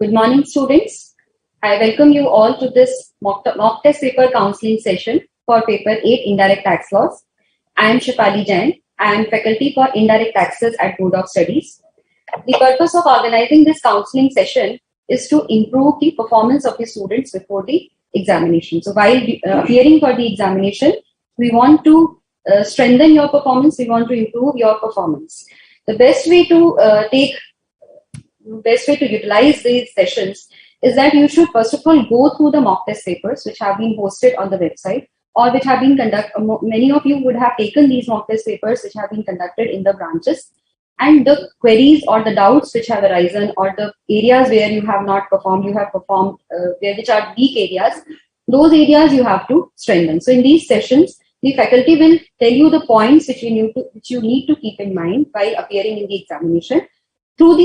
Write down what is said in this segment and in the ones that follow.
Good morning, students. I welcome you all to this mock test paper counseling session for paper 8 Indirect Tax Laws. I am Shefali Jain. I am faculty for Indirect Taxes at Board of Studies. The purpose of organizing this counseling session is to improve the performance of the students before the examination. So while appearing for the examination, we want to strengthen your performance, we want to improve your performance. The best way to utilize these sessions is that you should first of all go through the mock test papers which have been posted on the website or which have been conducted. Many of you would have taken these mock test papers which have been conducted in the branches, and the queries or the doubts which have arisen or the areas where you have not performed, you have performed, which are weak areas, those areas you have to strengthen. So in these sessions, the faculty will tell you the points which you need to keep in mind while appearing in the examination through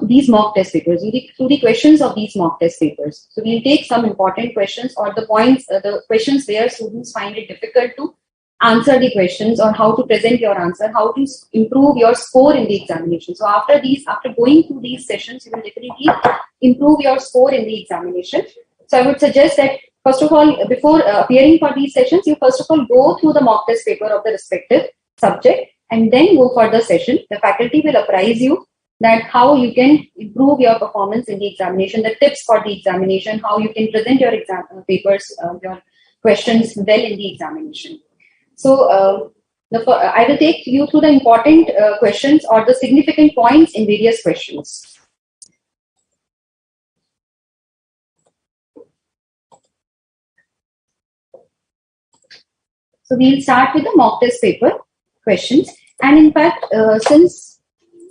these mock test papers, through the questions of these mock test papers. So we'll take some important questions or the points, the questions where students find it difficult to answer the questions or how to present your answer, how to improve your score in the examination. So after going through these sessions, you will definitely improve your score in the examination. So I would suggest that first of all, before appearing for these sessions, you first of all go through the mock test paper of the respective subject and then go for the session. The faculty will apprise you that how you can improve your performance in the examination, the tips for the examination, how you can present your exam papers, your questions well in the examination. So I will take you through the important questions or the significant points in various questions. So we'll start with the mock test paper questions. And in fact, since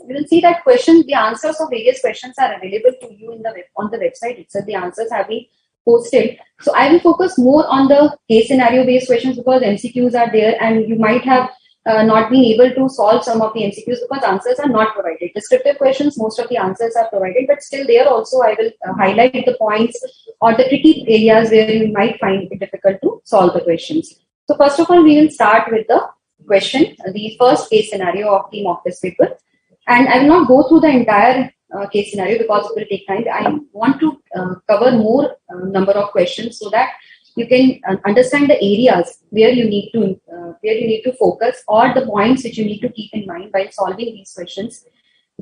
you will see that the answers of various questions are available to you on the website itself. The answers have been posted. So I will focus more on the case scenario based questions because MCQs are there and you might have not been able to solve some of the MCQs because answers are not provided. Descriptive questions, most of the answers are provided, but still there also I will highlight the points or the tricky areas where you might find it difficult to solve the questions. So first of all, we will start with the question, the first case scenario of the mock test paper. And I will not go through the entire case scenario because it will take time. I want to cover more number of questions so that you can understand the areas where you need to focus or the points which you need to keep in mind while solving these questions.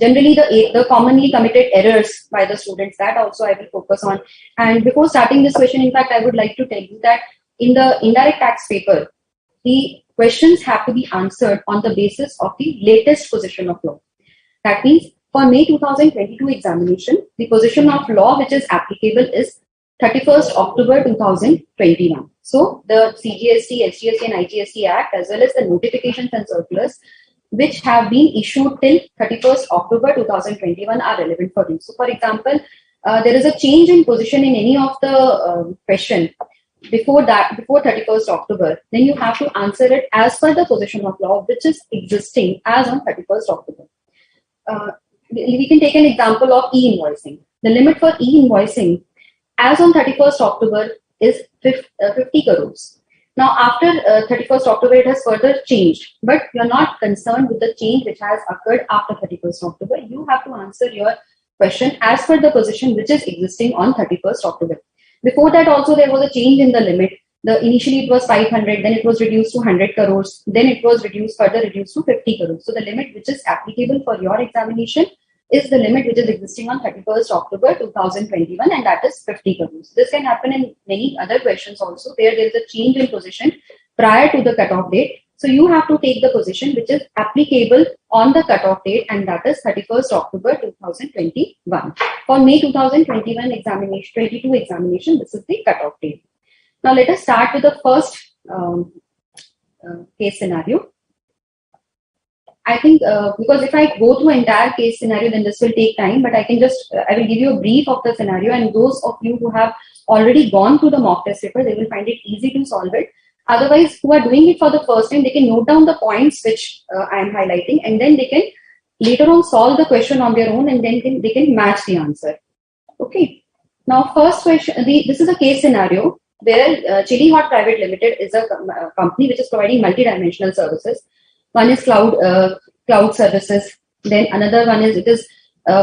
Generally, the commonly committed errors by the students, that also I will focus on. And before starting this question, in fact, I would like to tell you that in the indirect tax paper, the questions have to be answered on the basis of the latest position of law. That means for May 2022 examination, the position of law which is applicable is 31st October 2021. So the CGST, SGST and IGST Act as well as the notifications and circulars which have been issued till 31st October 2021 are relevant for you. So for example, there is a change in position in any of the question before 31st October, then you have to answer it as per the position of law which is existing as on 31st October. We can take an example of e-invoicing. The limit for e-invoicing as on 31st October is 50 crores. Now after 31st October it has further changed, but you're not concerned with the change which has occurred after 31st October. You have to answer your question as per the position which is existing on 31st October. Before that also there was a change in the limit. Initially it was 500, then it was reduced to 100 crores, then it was further reduced to 50 crores. So the limit which is applicable for your examination is the limit which is existing on 31st October 2021 and that is 50 crores. This can happen in many other questions also where there is a change in position prior to the cutoff date. So you have to take the position which is applicable on the cutoff date and that is 31st October 2021. For May 2021 examination, 22 examination, this is the cutoff date. Now let us start with the first case scenario. I think because if I go through entire case scenario, then this will take time, but I will give you a brief of the scenario, and those of you who have already gone through the mock test paper, they will find it easy to solve it. Otherwise, who are doing it for the first time, they can note down the points which I am highlighting, and then they can later on solve the question on their own, and then they can match the answer. Okay. Now, first question, this is a case scenario where Chili Hot Private Limited is a company which is providing multi-dimensional services. One is cloud services. Then another one is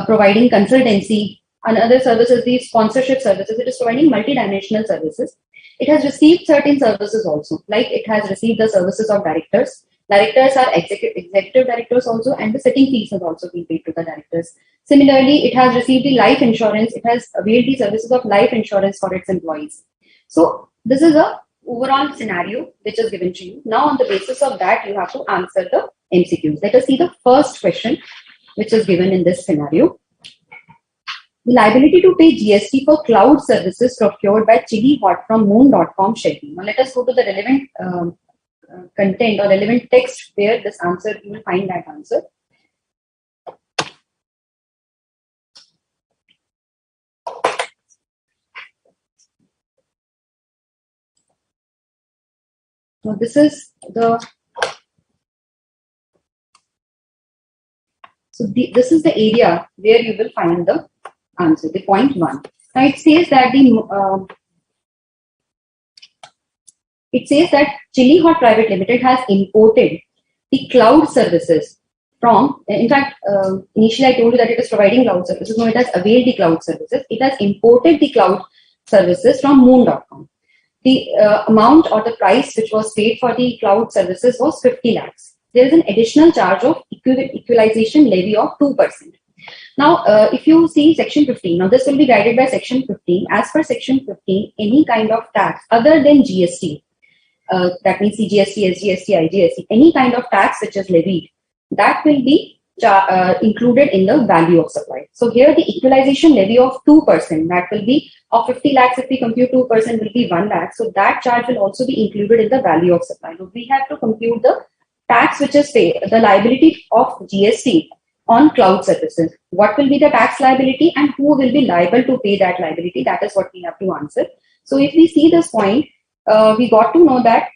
providing consultancy Another service is the sponsorship services. It is providing multidimensional services. It has received certain services also, like it has received the services of directors. Directors are executive directors also, and the sitting fees have also been paid to the directors. Similarly, it has received the life insurance. It has availed the services of life insurance for its employees. So this is a overall scenario which is given to you. Now, on the basis of that, you have to answer the MCQs. Let us see the first question which is given in this scenario. The liability to pay GST for cloud services procured by Chili Hot from Moon.com schedule. Now, let us go to the relevant content or relevant text where this answer, you will find that answer. So this is the this is the area where you will find the answer, the point 1. Now it says that Chili Hot Private Limited has imported the cloud services from, in fact, initially I told you that it is providing cloud services. No, it has availed the cloud services. It has imported the cloud services from Moon.com. The amount or the price which was paid for the cloud services was 50 lakhs. There is an additional charge of equalization levy of 2%. Now, if you see section 15, now this will be guided by section 15. As per section 15, any kind of tax other than GST, that means CGST, SGST, IGST, any kind of tax which is levied, that will be included in the value of supply. So here the equalization levy of 2%, that will be of 50 lakhs, if we compute 2% will be 1 lakh. So that charge will also be included in the value of supply. Now we have to compute the tax which is paid, the liability of GST on cloud services. What will be the tax liability and who will be liable to pay that liability? That is what we have to answer. So if we see this point, we got to know that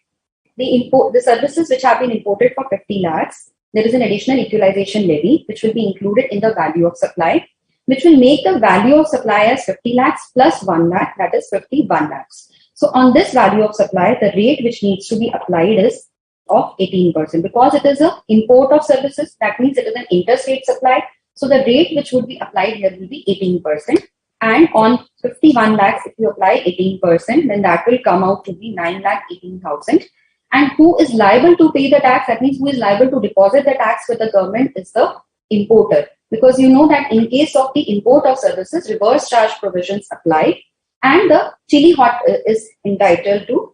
the services which have been imported for 50 lakhs, there is an additional equalization levy which will be included in the value of supply, which will make the value of supply as 50 lakhs plus 1 lakh, that is 51 lakhs. So on this value of supply, the rate which needs to be applied is of 18%, because it is an import of services. That means it is an interstate supply. So the rate which would be applied here will be 18%. And on 51 lakhs, if you apply 18%, then that will come out to be 9,18,000. And who is liable to pay the tax? That means who is liable to deposit the tax with the government is the importer. Because you know that in case of the import of services, reverse charge provisions apply, and the Chili Hot is entitled to,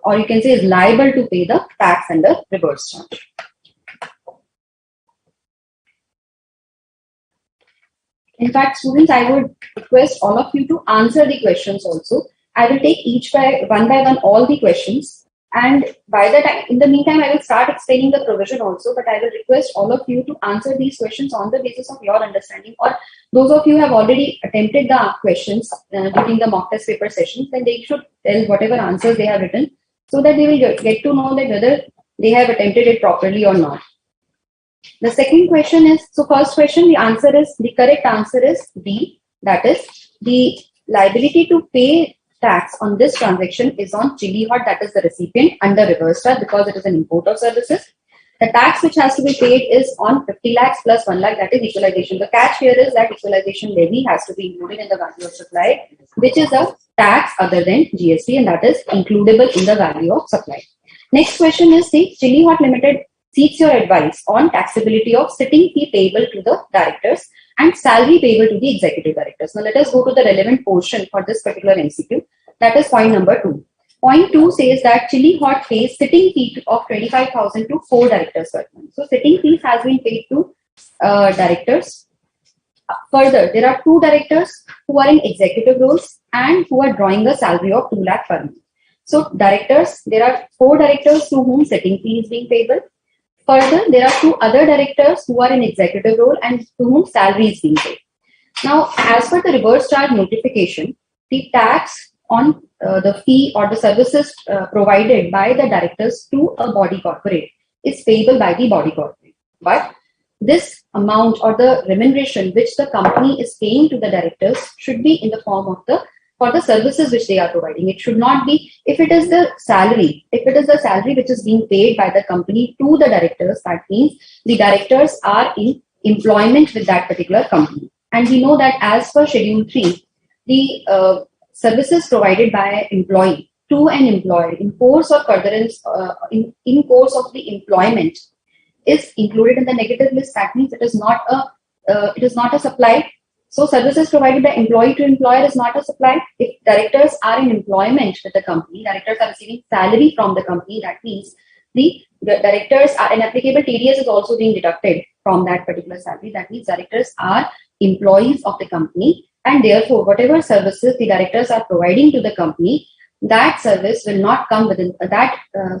or you can say is liable to pay the tax and the reverse charge. In fact, students, I would request all of you to answer the questions also. I will take one by one all the questions. And by the time, in the meantime, I will start explaining the provision also, but I will request all of you to answer these questions on the basis of your understanding, or those of you who have already attempted the questions during the mock test paper sessions, then they should tell whatever answers they have written, so that they will get to know that whether they have attempted it properly or not. The second question is, so first question, the correct answer is B, that is the liability to pay tax on this transaction is on Chili Hot, that is the recipient, under reverse charge, because it is an import of services. The tax which has to be paid is on 50 lakhs plus 1 lakh, that is equalization. The catch here is that equalization levy has to be included in the value of supply, which is a tax other than GST, and that is includable in the value of supply. Next question is, see, Chili Hot Limited seeks your advice on taxability of sitting fee payable to the directors and salary payable to the executive directors. Now let us go to the relevant portion for this particular MCQ. That is point number 2. Point 2 says that Chili Hot pays sitting fee of 25,000 to 4 directors per month. So sitting fees has been paid to directors. Further, there are 2 directors who are in executive roles and who are drawing a salary of 2 lakh per month. So directors, there are 4 directors to whom sitting fee is being payable. Further, there are 2 other directors who are in executive role and to whom salary is being paid. Now, as per the reverse charge notification, the tax on the fee or the services provided by the directors to a body corporate is payable by the body corporate. But this amount or the remuneration which the company is paying to the directors should be in the form of for the services which they are providing. It should not be, if it is the salary which is being paid by the company to the directors, that means the directors are in employment with that particular company. And we know that as per Schedule 3, the services provided by employee to an employer in course or furtherance in course of the employment is included in the negative list. That means it is not a supply. So services provided by employee to employer is not a supply. If directors are in employment with the company, directors are receiving salary from the company, that means the directors are, an applicable TDS is also being deducted from that particular salary. That means directors are employees of the company, and therefore whatever services the directors are providing to the company, that service will not come within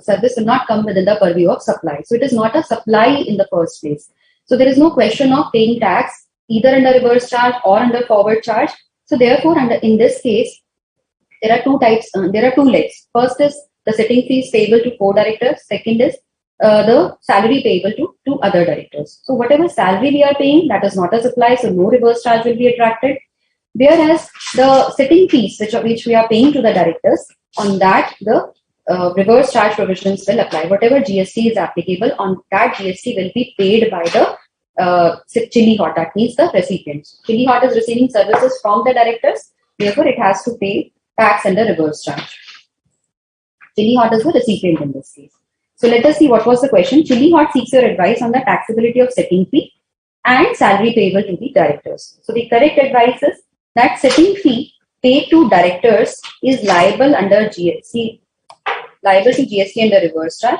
service will not come within the purview of supply. So it is not a supply in the first place. So there is no question of paying tax either under reverse charge or under forward charge. So therefore, in this case, there are two types. There are two legs. First is the sitting fees payable to 4 directors. Second is the salary payable to 2 other directors. So whatever salary we are paying, that is not a supply. So no reverse charge will be attracted. Whereas the sitting fees which we are paying to the directors, on that the reverse charge provisions will apply. Whatever GST is applicable, on that GST will be paid by the chili hot. That means the recipient. Chili hot is receiving services from the directors, therefore it has to pay tax under reverse charge. Chili hot is the recipient in this case. So let us see what was the question. Chili hot seeks your advice on the taxability of sitting fee and salary payable to the directors. So the correct advice is that sitting fee paid to directors is liable under GST, liable to GST under reverse charge,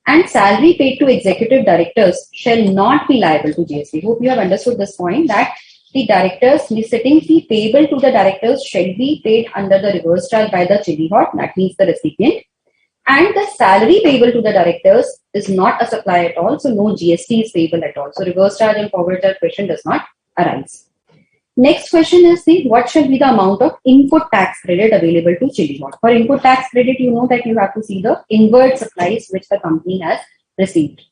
and salary paid to executive directors shall not be liable to GST. Hope you have understood this point, that the directors, the sitting fee payable to the directors shall be paid under the reverse charge by the chili hot, that means the recipient, and the salary payable to the directors is not a supply at all, so no GST is payable at all. So reverse charge and forward charge question does not arise. Next question is what shall be the amount of input tax credit available to chili hot. For input tax credit, you know that you have to see the inward supplies which the company has received.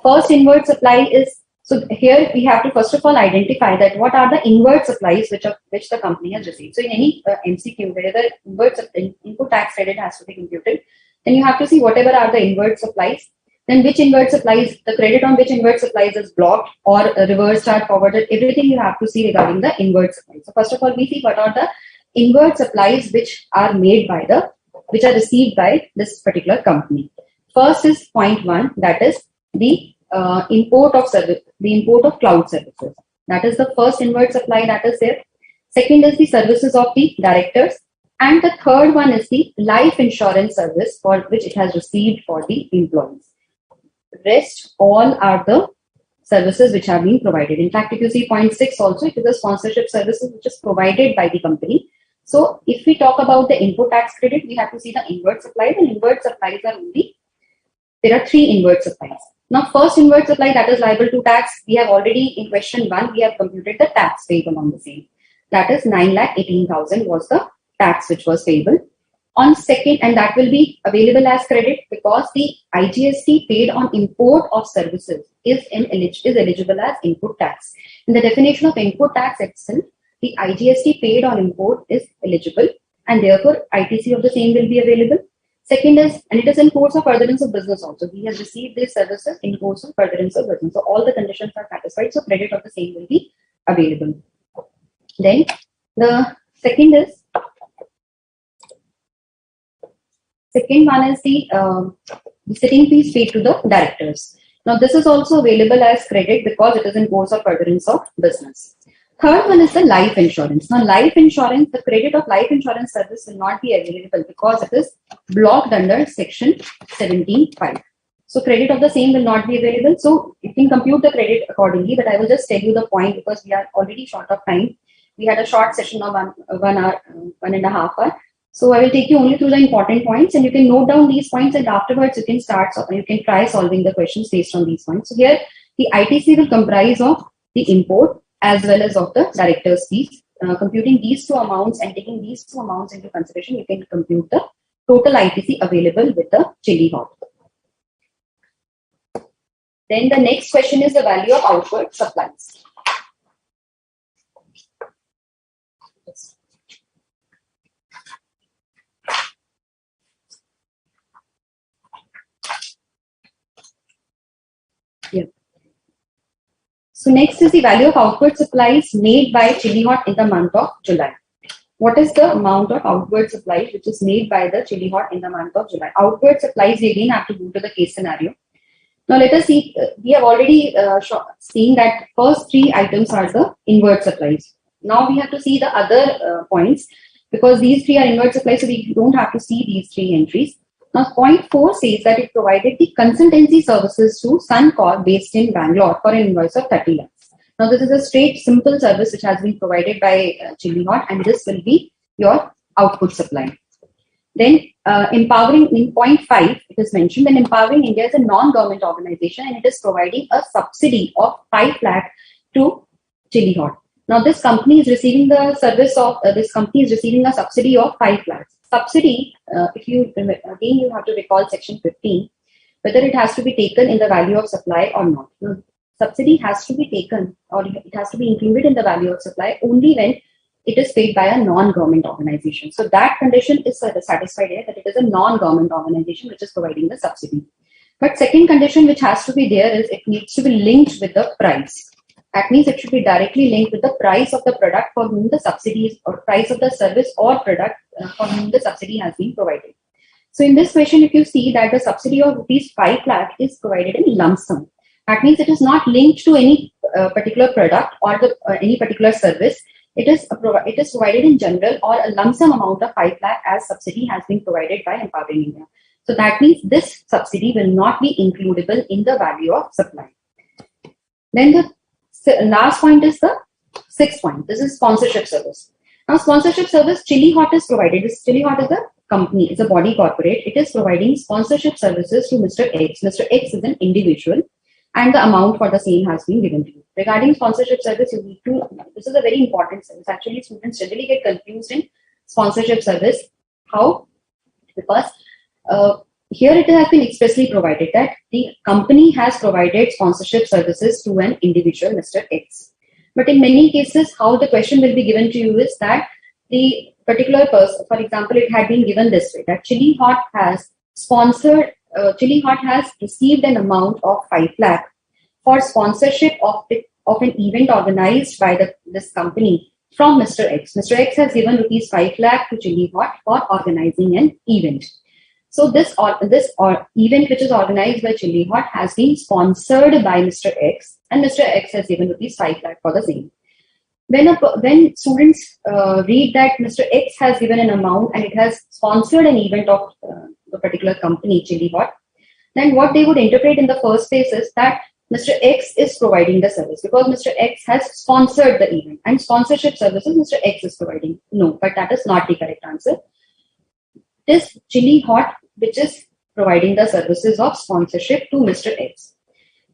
First inward supply is, so here we have to first of all identify that what are the inward supplies which the company has received. So in any MCQ, where the input tax credit has to be computed, then you have to see whatever are the inward supplies. Then which inward supplies, the credit on which inward supplies is blocked or reverse charge forwarded, everything you have to see regarding the inward supplies. So first of all, we see what are the inward supplies which are received by this particular company. First is point 1, that is the import of cloud services. That is the first inward supply that is there. Second is the services of the directors. And the third one is the life insurance service for which it has received for the employees. Rest all are the services which have been provided. In fact, if you see point 6 also, it is a sponsorship services which is provided by the company. So if we talk about the input tax credit, we have to see the inward supplies, and inward supplies are there are 3 inward supplies. Now first inward supply, that is liable to tax, we have already in question 1, we have computed the tax payable on the same. That is 9,18,000 was the tax which was payable. On second, and that will be available as credit because the IGST paid on import of services is eligible as input tax. In the definition of input tax itself, the IGST paid on import is eligible, and therefore ITC of the same will be available. Second is, and it is in course of furtherance of business also. He has received these services in course of furtherance of business. So all the conditions are satisfied, so credit of the same will be available. Then the second one is the sitting fees paid to the directors. Now this is also available as credit because it is in course of furtherance of business. Third one is the life insurance. Now life insurance, the credit of life insurance service will not be available because it is blocked under section 17(5). So credit of the same will not be available. So you can compute the credit accordingly, but I will just tell you the point because we are already short of time. We had a short session of 1 hour, 1.5 hours. So I will take you only through the important points, and you can note down these points, and afterwards you can try solving the questions based on these points. So here the ITC will comprise of the import as well as of the director's fees. Computing these 2 amounts and taking these 2 amounts into consideration, you can compute the total ITC available with the chili hot. Then the next question is the value of outward supplies. Yeah. So next is the value of outward supplies made by Chili Hot in the month of July. What is the amount of outward supplies which is made by the Chili Hot in the month of July? Outward supplies, we again have to go to the case scenario. Now let us see, we have already seen that first three items are the inward supplies. Now we have to see the other points, because these three are inward supplies, so we don't have to see these three entries. Now point 4 says that it provided the consultancy services to Suncor based in Bangalore for an invoice of 30 lakhs. Now this is a straight simple service which has been provided by Chili Hot, and this will be your output supply. Then empowering, in point 5 it is mentioned, then empowering India is a non-government organization and it is providing a subsidy of 5 lakh to Chili Hot. Now this company is receiving the service of, this company is receiving a subsidy of 5 lakhs. Subsidy, if you, again you have to recall section 15, whether it has to be taken in the value of supply or not. Now, subsidy has to be taken, or it has to be included in the value of supply only when it is paid by a non-government organization. So that condition is satisfied here, that it is a non-government organization which is providing the subsidy. But second condition which has to be there is it needs to be linked with the price. That means it should be directly linked with the price of the product for whom the subsidy is, or price of the service or product for whom the subsidy has been provided. So in this question, if you see that the subsidy of rupees 5 lakh is provided in lump sum, that means it is not linked to any particular product or any particular service. It is provided in general, or a lump sum amount of 5 lakh as subsidy has been provided by Empowering India. So that means this subsidy will not be includable in the value of supply. Then the last point is the 6th point. This is sponsorship service. Now sponsorship service, Chili Hot is provided. This Chili Hot is a company, is a body corporate. It is providing sponsorship services to Mr. X. Mr. X is an individual, and the amount for the same has been given to you. Regarding sponsorship service, you need to, this is a very important service. Actually, students generally get confused in sponsorship service. How? Because here it has been expressly provided that the company has provided sponsorship services to an individual, Mr. X. But in many cases, how the question will be given to you is that the particular person, for example, it had been given this way, that Chili Hot has sponsored, Chili Hot has received an amount of 5 lakh for sponsorship of an event organized by this company from Mr. X. Mr. X has given rupees 5 lakh to Chili Hot for organizing an event. So this event which is organized by Chili Hot has been sponsored by Mr. X, and Mr. X has given rupees 5 lakh for the same. When students read that Mr. X has given an amount and it has sponsored an event of the particular company, Chili Hot, then what they would interpret in the first place is that Mr. X is providing the service because Mr. X has sponsored the event, and sponsorship services Mr. X is providing. No, but that is not the correct answer. It is Chili Hot which is providing the services of sponsorship to Mr. X.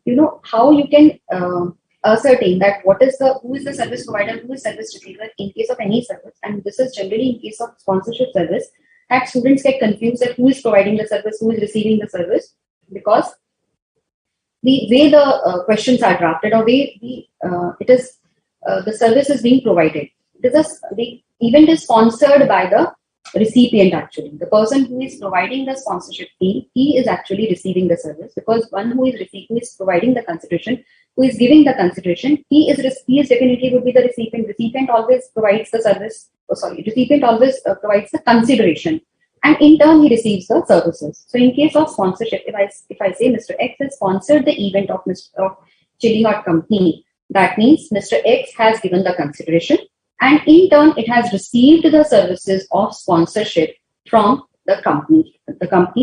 You know how you can ascertain that who is the service provider, who is service receiver in case of any service, and this is generally in case of sponsorship service, that students get confused that who is providing the service, who is receiving the service, because the way the questions are drafted, or way the service is being provided. The event is sponsored by the recipient. Actually, the person who is providing the sponsorship fee, he is actually receiving the service, because one who is providing the consideration, who is giving the consideration, he is definitely would be the recipient. Recipient always provides the service. Recipient always provides the consideration, and in turn he receives the services. So in case of sponsorship, if I say Mr. X has sponsored the event of Chili Hot company, that means Mr. X has given the consideration, and in turn it has received the services of sponsorship from the company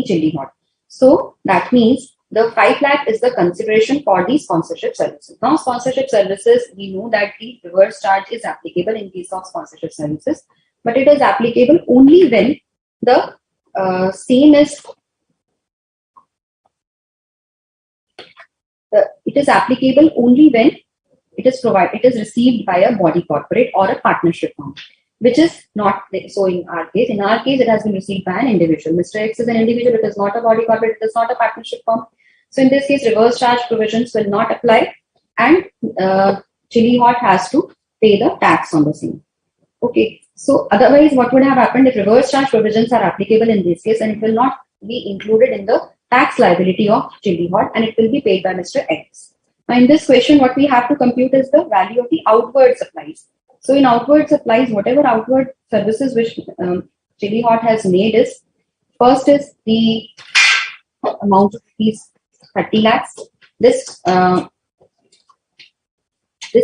Chili Hot. So that means the 5 lakh is the consideration for the sponsorship services. Now sponsorship services, we know that the reverse charge is applicable in case of sponsorship services, but it is applicable only when the same is it is applicable only when it is received by a body corporate or a partnership firm, which is not so in our case. In our case, it has been received by an individual. Mr. X is an individual, it is not a body corporate, it is not a partnership firm. So in this case, reverse charge provisions will not apply, and Chili Hot has to pay the tax on the same. Okay, so otherwise what would have happened if reverse charge provisions are applicable in this case, and it will not be included in the tax liability of Chili Hot, and it will be paid by Mr. X. Now in this question, what we have to compute is the value of the outward supplies. So in outward supplies, whatever outward services which Chili Hot has made is, first is the amount of these 30 lakhs. This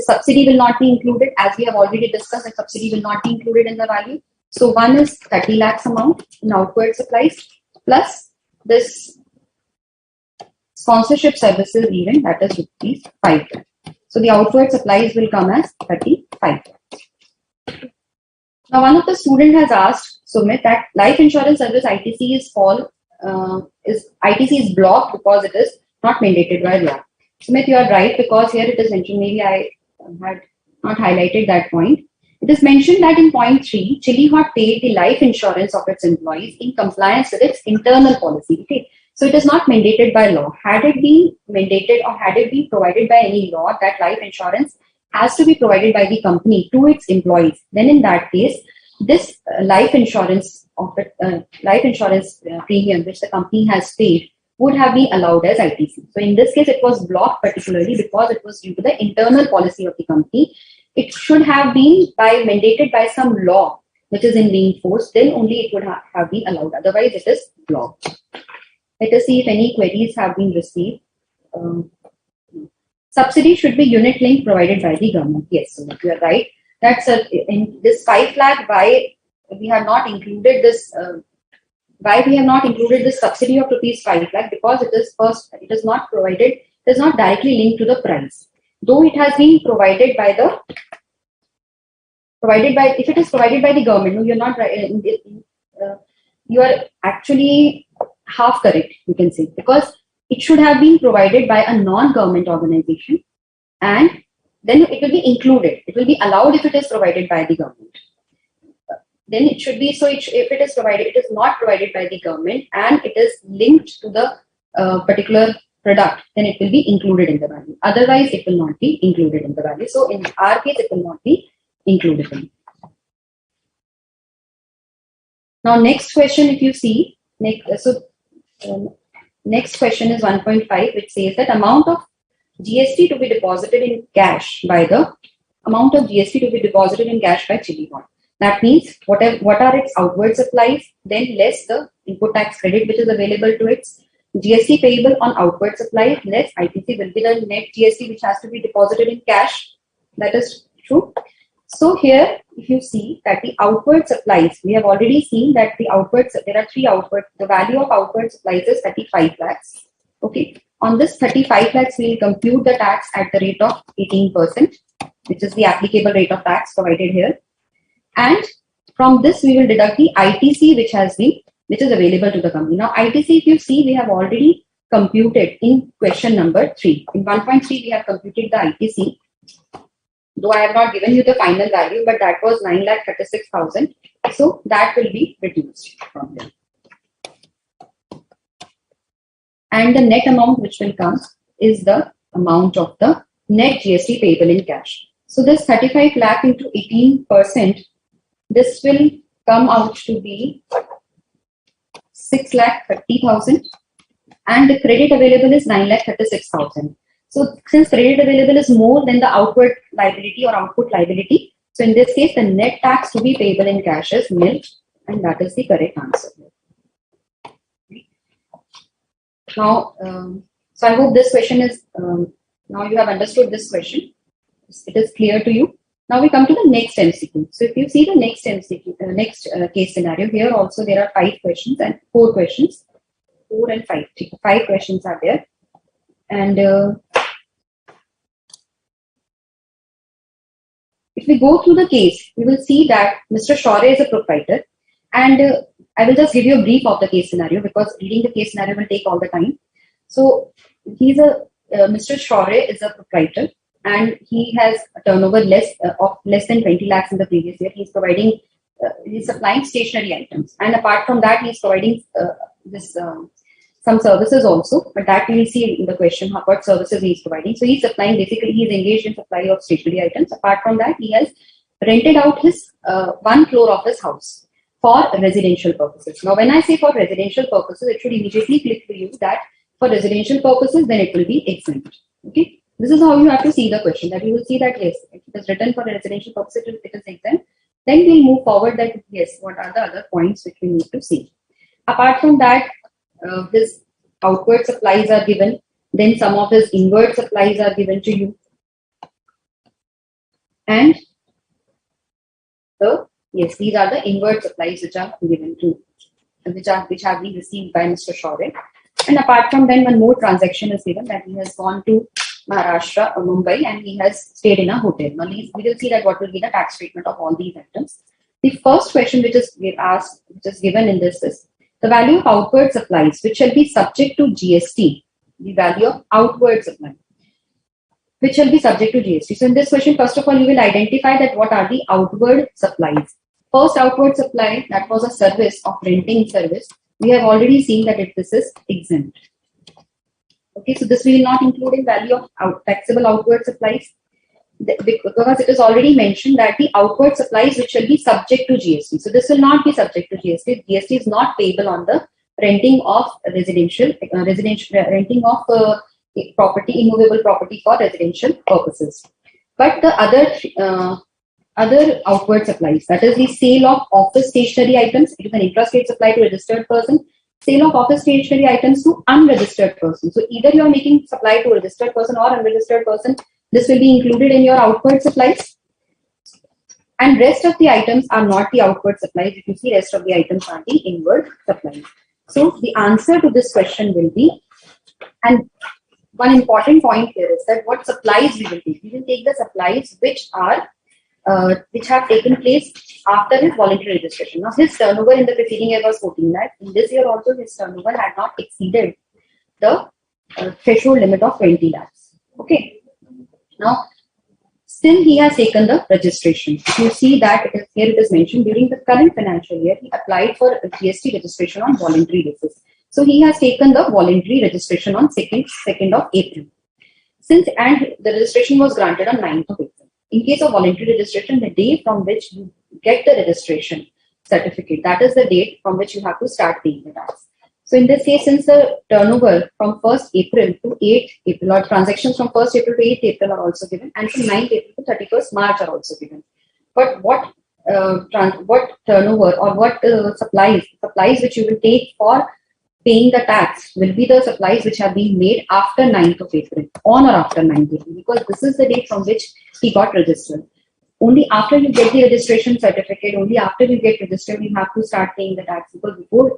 subsidy will not be included, as we have already discussed. The subsidy will not be included in the value. So one is 30 lakhs amount in outward supplies plus this sponsorship services event, that is rupees 5 lakh. So the outward supplies will come as 35 lakhs. Now one of the student has asked Sumit that life insurance service ITC is blocked because it is not mandated by law. Sumit, you are right, because here it is mentioned, maybe I had not highlighted that point. It is mentioned that in point 3, Chili Hot paid the life insurance of its employees in compliance with its internal policy. Okay. So it is not mandated by law. Had it been mandated or had it been provided by any law that life insurance has to be provided by the company to its employees, then in that case, this life insurance premium which the company has paid would have been allowed as ITC. So in this case, it was blocked particularly because it was due to the internal policy of the company. It should have been mandated by some law which is in being forced, then only it would have been allowed. Otherwise, it is blocked. Let us see if any queries have been received. Subsidy should be unit linked provided by the government. Yes, so you are right. That's in this 5 lakh. Why we have not included this? Why we have not included this subsidy of rupees 5 lakh? Because it is not provided. It is not directly linked to the price. Though it has been provided by if it is provided by the government, no, you're not right. You are actually half correct, you can say, because it should have been provided by a non-government organization, and then it will be included. It will be allowed if it is provided by the government. Then it should be, so if it is provided, it is not provided by the government and it is linked to the particular product, then it will be included in the value. Otherwise, it will not be included in the value. So in our case, it will not be included in. Now, next question, if you see, next question is 1.5, which says that amount of GST to be deposited in cash by Chili Hot. That means what are its outward supplies, then less the input tax credit which is available to its GST payable on outward supplies, less ITC will be the net GST which has to be deposited in cash. That is true. So here, if you see that the outward supplies, we have already seen that there are 3 outward, the value of outward supplies is 35 lakhs. Okay. On this 35 lakhs, we will compute the tax at the rate of 18%, which is the applicable rate of tax provided here. And from this, we will deduct the ITC which is available to the company. Now, ITC, if you see, we have already computed in question number 3. In 1.3, we have computed the ITC. Though I have not given you the final value, but that was 9,36,000. So that will be reduced from here. And the net amount which will come is the amount of the net GST payable in cash. So this 35 lakh into 18%, this will come out to be 6,30,000, and the credit available is 9,36,000. So since credit available is more than the outward liability or output liability, so in this case, the net tax to be payable in cash is nil, and that is the correct answer. Now, so I hope this question is, now you have understood this question. It is clear to you. Now we come to the next MCQ. So if you see the next MCQ, next case scenario, here also there are 5 questions and 4 questions. 4 and 5. 5 questions are there. And if we go through the case, we will see that Mr. Shore is a proprietor. And I will just give you a brief of the case scenario because reading the case scenario will take all the time. So Mr. Shore is a proprietor, and he has a turnover of less than 20 lakhs in the previous year. He's supplying stationery items, and apart from that, he's providing some services also. But that we will see in the question what services he's providing. So he's supplying, basically he's engaged in supply of stationery items. Apart from that, he has rented out his 1 floor of his house for residential purposes. Now, when I say for residential purposes, it should immediately click to you that for residential purposes, then it will be exempt. Okay. This is how you have to see the question, that you will see that yes, if it is written for a residential purpose, it is exempt. Then we'll move forward that yes, what are the other points which we need to see. Apart from that, his outward supplies are given. Then some of his inward supplies are given to you. And yes, these are the inward supplies which are given to, which have been received by Mr. Shore. And apart from then, one more transaction is given, that he has gone to Maharashtra or Mumbai and he has stayed in a hotel. Now, we will see that what will be the tax treatment of all these items. The first question which is asked, which is given in this is the value of outward supplies which shall be subject to GST. The value of outward supply which shall be subject to GST. So in this question, first of all, you will identify that what are the outward supplies. First outward supply, that was a service of renting service. We have already seen that this is exempt. Okay, so this will not include in value of taxable outward supplies, because it is already mentioned that the outward supplies which shall be subject to GST. So this will not be subject to GST. GST is not payable on the renting of renting of property, immovable property for residential purposes. But the other outward supplies, that is the sale of office stationery items, it is an intrastate supply to registered person. Sale of office stationery items to unregistered person. So either you are making supply to a registered person or unregistered person, this will be included in your outward supplies. And rest of the items are not the outward supplies. If you see, rest of the items are the inward supplies. So the answer to this question will be, and one important point here is that what supplies we will take. We will take the supplies which have taken place after his voluntary registration. Now, his turnover in the preceding year was 14 lakh. In this year also, his turnover had not exceeded the threshold limit of 20 lakhs. Okay. Now, still he has taken the registration. If you see that here it is mentioned, during the current financial year, he applied for GST registration on voluntary basis. So he has taken the voluntary registration on 2nd of April. And the registration was granted on 9th of April. In case of voluntary registration, the day from which you get the registration certificate, that is the date from which you have to start paying the tax. So in this case, since the turnover from 1st April to 8th April, or transactions from 1st April to 8th April are also given, and from 9th April to 31st March are also given. But what turnover or what supplies which you will take for paying the tax will be the supplies which have been made after 9th of April, on or after 9th April, because this is the date from which he got registered. Only after you get the registration certificate, only after you get registered, you have to start paying the tax, because before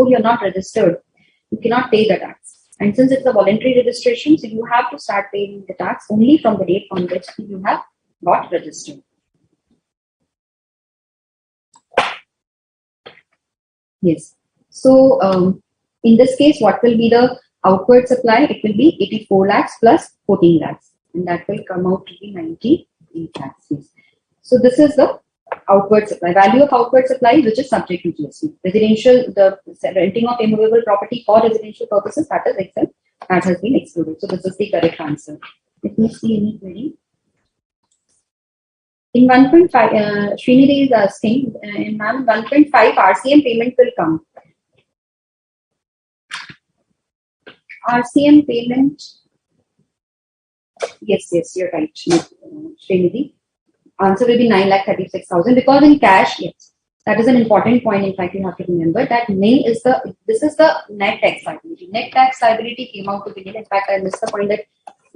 you're not registered, you cannot pay the tax. And since it's a voluntary registration, so you have to start paying the tax only from the date on which you have got registered. Yes. So in this case, what will be the outward supply? It will be 84 lakhs plus 14 lakhs, and that will come out to be 98 lakhs. Yes. So this is the outward supply, value of outward supply, which is subject to GST. Residential, the renting of immovable property for residential purposes, that is exempt, that has been excluded. So this is the correct answer. Let me see any query. In 1.5, Srinidhi is asking, in 1.5, RCM payment will come. RCM payment, yes, you're right, Srinidhi. Answer will be 9,36,000, because in cash, yes, that is an important point. In fact, you have to remember that this is the net tax liability. Net tax liability came out to be nil. In fact, I missed the point that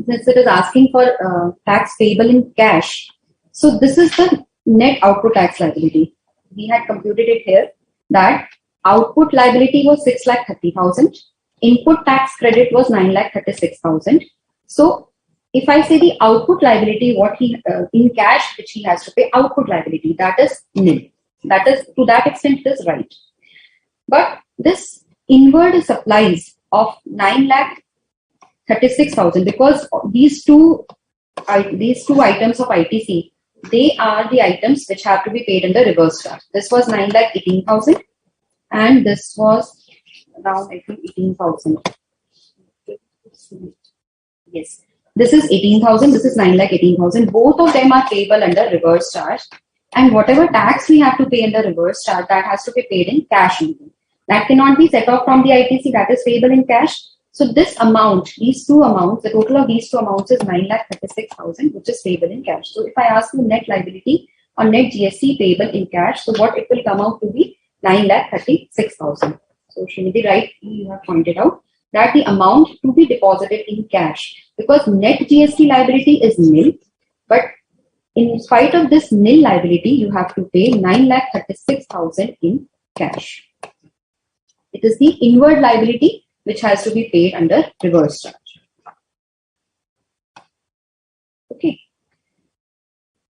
since it is asking for tax payable in cash, so this is the net output tax liability. We had computed it here that output liability was 6,30,000. Input tax credit was 9,36,000. So if I say the output liability, what he in cash which he has to pay, output liability, that is nil. That is, to that extent it is right. But this inward supplies of 9,36,000, because these two items of ITC, they are the items which have to be paid in the reverse charge. This was 9,18,000 and this was around, I think, 18,000. Yes, this is 18,000, this is 9,18,000. Both of them are payable under reverse charge, and whatever tax we have to pay in the reverse charge, that has to be paid in cash only. That cannot be set off from the ITC, that is payable in cash. So this amount, these two amounts, the total of these two amounts is 9,36,000, which is payable in cash. So if I ask you net liability or net GST payable in cash, so what it will come out to be 9,36,000. So Srinidhi, right, you have pointed out that the amount to be deposited in cash, because net GST liability is nil, but in spite of this nil liability, you have to pay 9,36,000 in cash. It is the inward liability which has to be paid under reverse charge. Okay.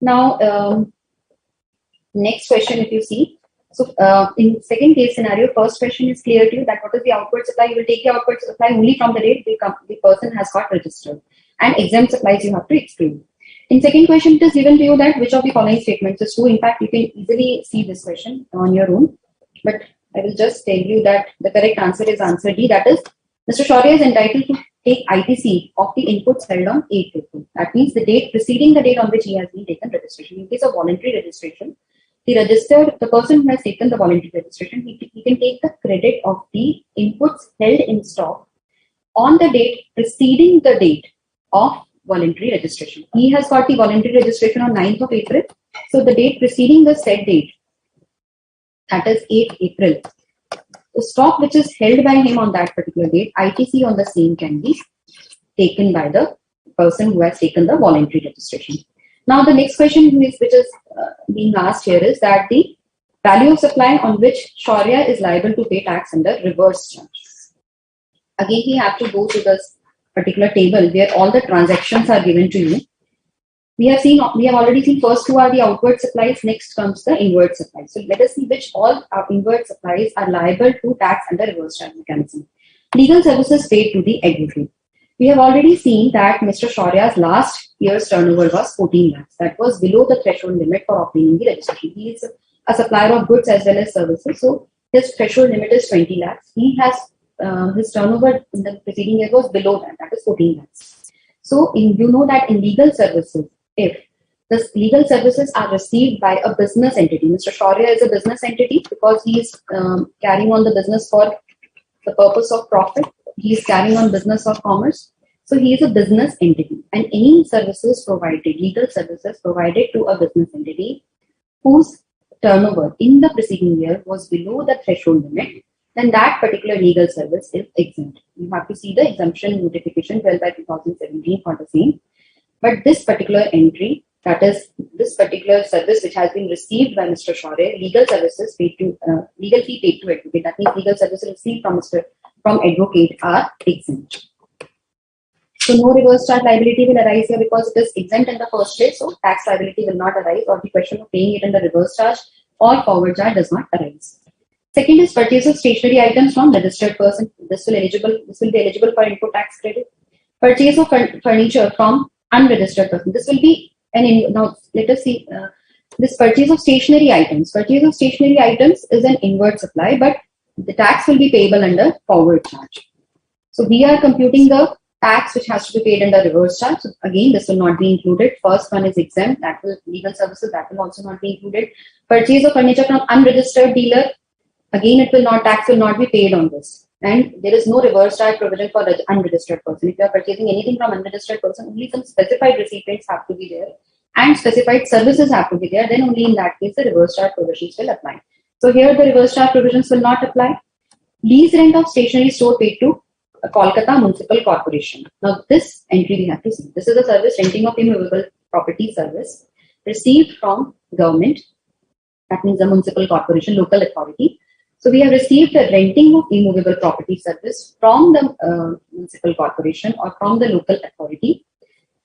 Now, next question, if you see. So, in second case scenario, first question is clear to you that what is the outward supply? You will take the outward supply only from the date the person has got registered, and exempt supplies you have to exclude. In second question, it is given to you that which of the following statements is true. In fact, you can easily see this question on your own, but I will just tell you that the correct answer is answer D. That is, Mr. Shaurya is entitled to take ITC of the inputs held on 8th April. That means the date preceding the date on which he has been taken registration. In case of voluntary registration, the person who has taken the voluntary registration, he can take the credit of the inputs held in stock on the date preceding the date of voluntary registration. He has got the voluntary registration on 9th of April. So the date preceding the said date, that is 8th April, the stock which is held by him on that particular date, ITC on the same can be taken by the person who has taken the voluntary registration. Now the next question which is being asked here is that the value of supply on which Shaurya is liable to pay tax under reverse charge. Again, we have to go to this particular table where all the transactions are given to you. We have already seen first two are the outward supplies, next comes the inward supplies. So let us see which all our inward supplies are liable to tax under reverse charge mechanism. Legal services paid to the aggregate. We have already seen that Mr. Shaurya's last year's turnover was 14 lakhs. That was below the threshold limit for obtaining the registration. He is a supplier of goods as well as services. So his threshold limit is 20 lakhs. He has his turnover in the preceding year was below that, that is 14 lakhs. So you know that in legal services, if the legal services are received by a business entity, Mr. Shaurya is a business entity because he is carrying on the business for the purpose of profit. He is carrying on business of commerce. So he is a business entity, and any services provided, legal services provided to a business entity whose turnover in the preceding year was below the threshold limit, then that particular legal service is exempt. You have to see the exemption notification 12/2017 for the same. But this particular entry, that is this particular service which has been received by Mr. Shaurya, legal services paid to legal fee paid to advocate. That means legal services received from advocate are exempt. So no reverse charge liability will arise here because it is exempt in the first place. So tax liability will not arise, or the question of paying it under reverse charge or forward charge does not arise. Second is purchase of stationery items from registered person. This will be eligible for input tax credit. Purchase of furniture from unregistered person. This will be now let us see this purchase of stationery items. Purchase of stationery items is an inward supply, but the tax will be payable under forward charge. So we are computing the tax which has to be paid under reverse charge. So again, this will not be included. First one is exempt. That will legal services. That will also not be included. Purchase of furniture from unregistered dealer. Again, tax will not be paid on this. And there is no reverse charge provision for the unregistered person. If you are purchasing anything from unregistered person, only some specified recipients have to be there and specified services have to be there. Then only in that case, the reverse charge provisions will apply. So here the reverse charge provisions will not apply. Lease rent of stationery store paid to Kolkata Municipal Corporation. Now this entry we have to see. This is a service renting of immovable property service received from government. That means the municipal corporation, local authority. So we have received a renting of immovable property service from the municipal corporation or from the local authority,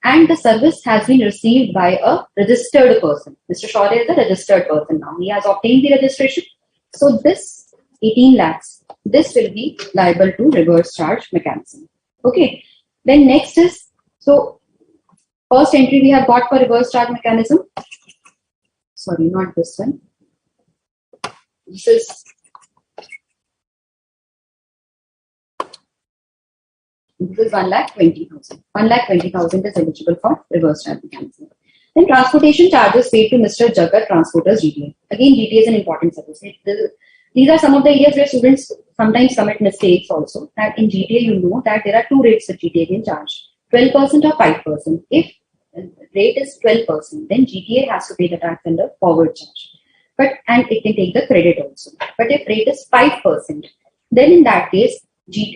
and the service has been received by a registered person. Mr. Shaurya is a registered person now. He has obtained the registration. So this 18 lakhs, this will be liable to reverse charge mechanism. Okay. Then next is, so first entry we have got for reverse charge mechanism. Sorry, not this one. This is This is 1,20,000. 1,20,000 is eligible for reverse charge mechanism. Then transportation charges paid to Mr. Jagat Transporters GTA. Again, GTA is an important service. These are some of the areas where students sometimes commit mistakes also. That in GTA, you know that there are two rates that GTA can charge, 12% or 5%. If rate is 12%, then GTA has to pay the tax under forward charge. And it can take the credit also. But if rate is 5%, then in that case,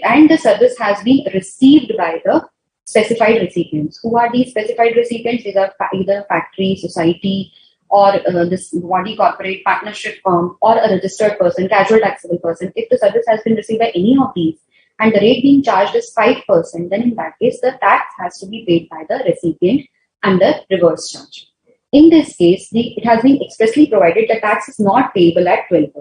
and the service has been received by the specified recipients. Who are these specified recipients? These are either factory, society, or this body corporate partnership firm, or a registered person, casual taxable person. If the service has been received by any of these and the rate being charged is 5%, then in that case, the tax has to be paid by the recipient under reverse charge. In this case, it has been expressly provided the tax is not payable at 12%.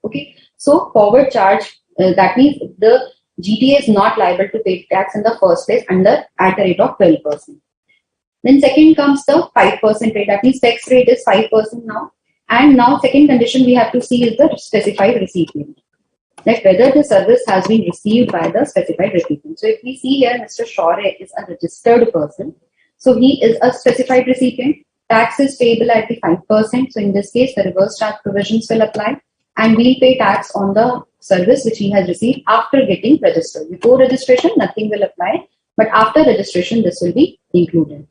Okay, so forward charge, that means the GTA is not liable to pay tax in the first place at a rate of 12%. Then second comes the 5% rate. That means tax rate is 5% now. And now second condition we have to see is the specified recipient. Like whether the service has been received by the specified recipient. So if we see here, Mr. Shaurya is a registered person. So he is a specified recipient. Tax is payable at the 5%. So in this case, the reverse charge provisions will apply. And we'll pay tax on the service which he has received after getting registered. Before registration, nothing will apply. But after registration, this will be included.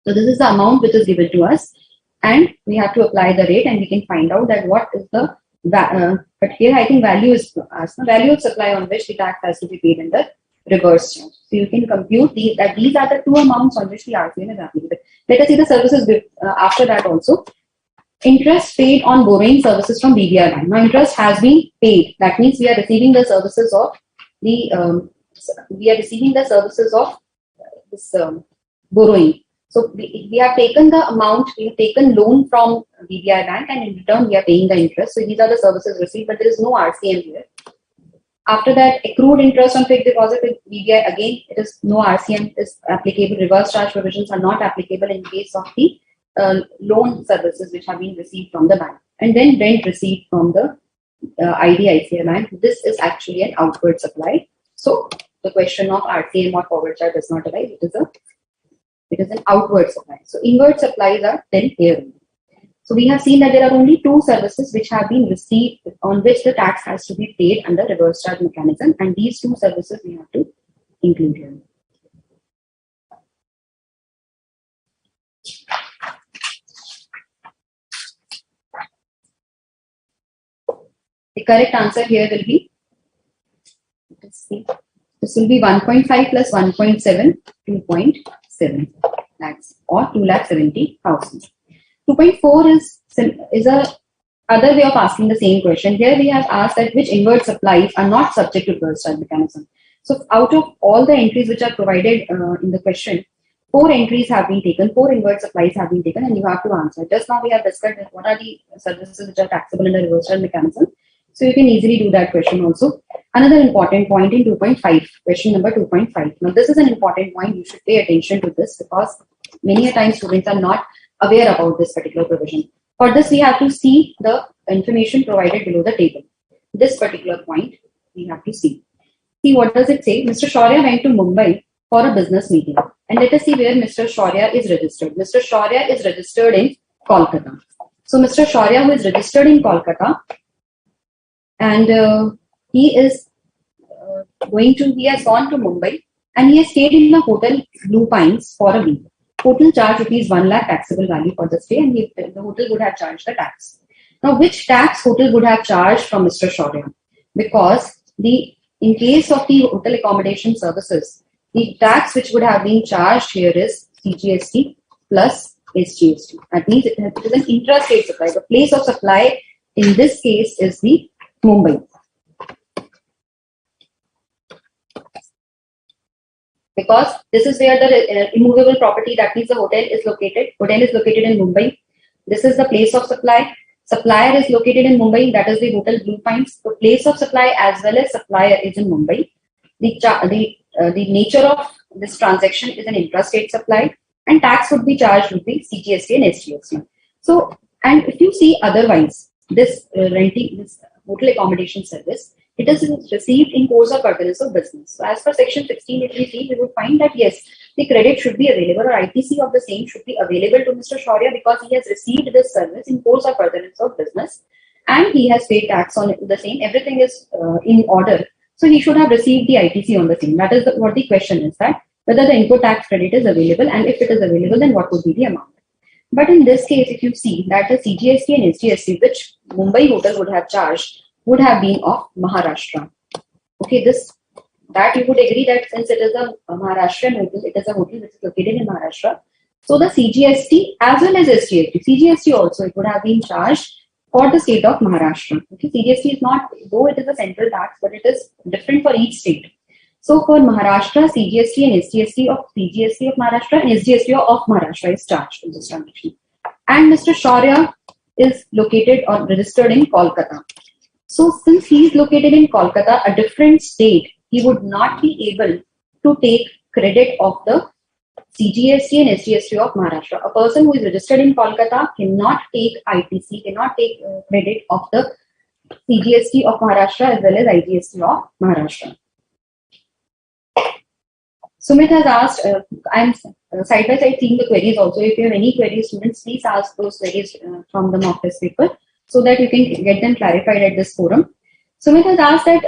So this is the amount which is given to us, and we have to apply the rate, and we can find out that what is the but here I think value is asked, the value of supply on which the tax has to be paid in the reverse charge. So you can compute that these are the two amounts on which the RCM is applicable. Let us see the services after that also. Interest paid on borrowing services from BBR Bank. Now interest has been paid. That means we are receiving the services of this borrowing. So we have taken the amount, we have taken loan from BBI Bank, and in return we are paying the interest. So these are the services received, but there is no RCM here. After that, accrued interest on fixed deposit with BBI, again, it is no RCM is applicable. Reverse charge provisions are not applicable in case of the loan services which have been received from the bank. And then rent received from the IDICI Bank. This is actually an outward supply. So the question of RCM or forward charge does not arise. It is an outward supply. So inward supplies are then here. So we have seen that there are only two services which have been received on which the tax has to be paid under reverse charge mechanism, and these two services we have to include here. The correct answer here will be, let's see, this will be 1.5 plus 1.7, 2.7 lakhs or 2,70,000. 2.4 is a other way of asking the same question. Here we have asked that which inward supplies are not subject to reverse charge mechanism. So out of all the entries which are provided in the question, 4 entries have been taken, 4 inward supplies have been taken, and you have to answer. Just now we have discussed what are the services which are taxable in the reverse charge mechanism. So you can easily do that question also. Another important point in 2.5, question number 2.5. Now this is an important point. You should pay attention to this because many a time students are not aware about this particular provision. For this, we have to see the information provided below the table. This particular point we have to see. See, what does it say? Mr. Shaurya went to Mumbai for a business meeting. And let us see where Mr. Shaurya is registered. Mr. Shaurya is registered in Kolkata. So Mr. Shaurya, who is registered in Kolkata, and he has gone to Mumbai, and he has stayed in the hotel Blue Pines for a week. Total charge rupees 1 lakh taxable value for the stay, and the hotel would have charged the tax. Now, which tax hotel would have charged from Mr. Shaurya? Because in case of the hotel accommodation services, the tax which would have been charged here is CGST plus SGST. That means it is an intrastate supply. The place of supply in this case is the Mumbai. Because this is where the immovable property, that means the hotel is located. Hotel is located in Mumbai. This is the place of supply. Supplier is located in Mumbai. That is the hotel Blue Pines. The place of supply as well as supplier is in Mumbai. The nature of this transaction is an intrastate supply, and tax would be charged with the CGST and SGST. So, and if you see otherwise, this hotel accommodation service, it is received in course of furtherance of business. So as per section 16, if we see, we would find that yes, the credit should be available, or ITC of the same should be available to Mr. Shaurya because he has received this service in course of furtherance of business. and he has paid tax on the same, everything is in order. So he should have received the ITC on the same. That is what the question is, that whether the input tax credit is available, and if it is available, then what would be the amount. But in this case, if you see that the CGST and SGST which Mumbai hotel would have charged would have been of Maharashtra. Okay, that you would agree that since it is a Maharashtrian hotel, it is a hotel which is located in Maharashtra. So the CGST as well as SGST, CGST also, it would have been charged for the state of Maharashtra. Okay, CGST is not, though it is a central tax, but it is different for each state. So for Maharashtra, CGST and SGST of CGST of Maharashtra and SGST of Maharashtra is charged in this transaction. And Mr. Shaurya is located or registered in Kolkata. So since he is located in Kolkata, a different state, he would not be able to take credit of the CGST and SGST of Maharashtra. A person who is registered in Kolkata cannot take ITC, cannot take credit of the CGST of Maharashtra as well as IGST of Maharashtra. Sumit has asked, I'm side by side seeing the queries also. If you have any queries, students, please ask those queries from the mock test paper so that you can get them clarified at this forum. Sumit has asked that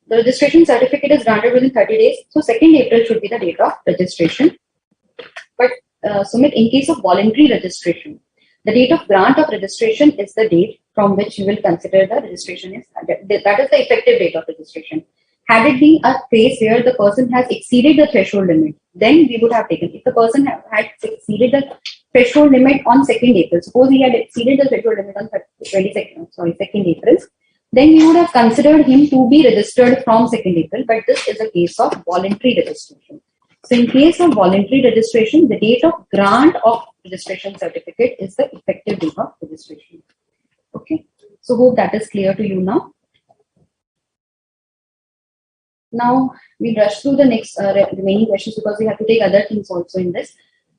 the registration certificate is granted within 30 days. So 2nd April should be the date of registration. But Sumit, in case of voluntary registration, the date of grant of registration is the date from which you will consider the registration is, that is the effective date of registration. Had it been a case where the person has exceeded the threshold limit, then we would have taken. If the person had exceeded the threshold limit on 2nd April, suppose he had exceeded the threshold limit on 2nd April, then we would have considered him to be registered from 2nd April, but this is a case of voluntary registration. So in case of voluntary registration, the date of grant of registration certificate is the effective date of registration. Okay, so hope that is clear to you now. Now we'll rush through the next remaining questions because we have to take other things also in this.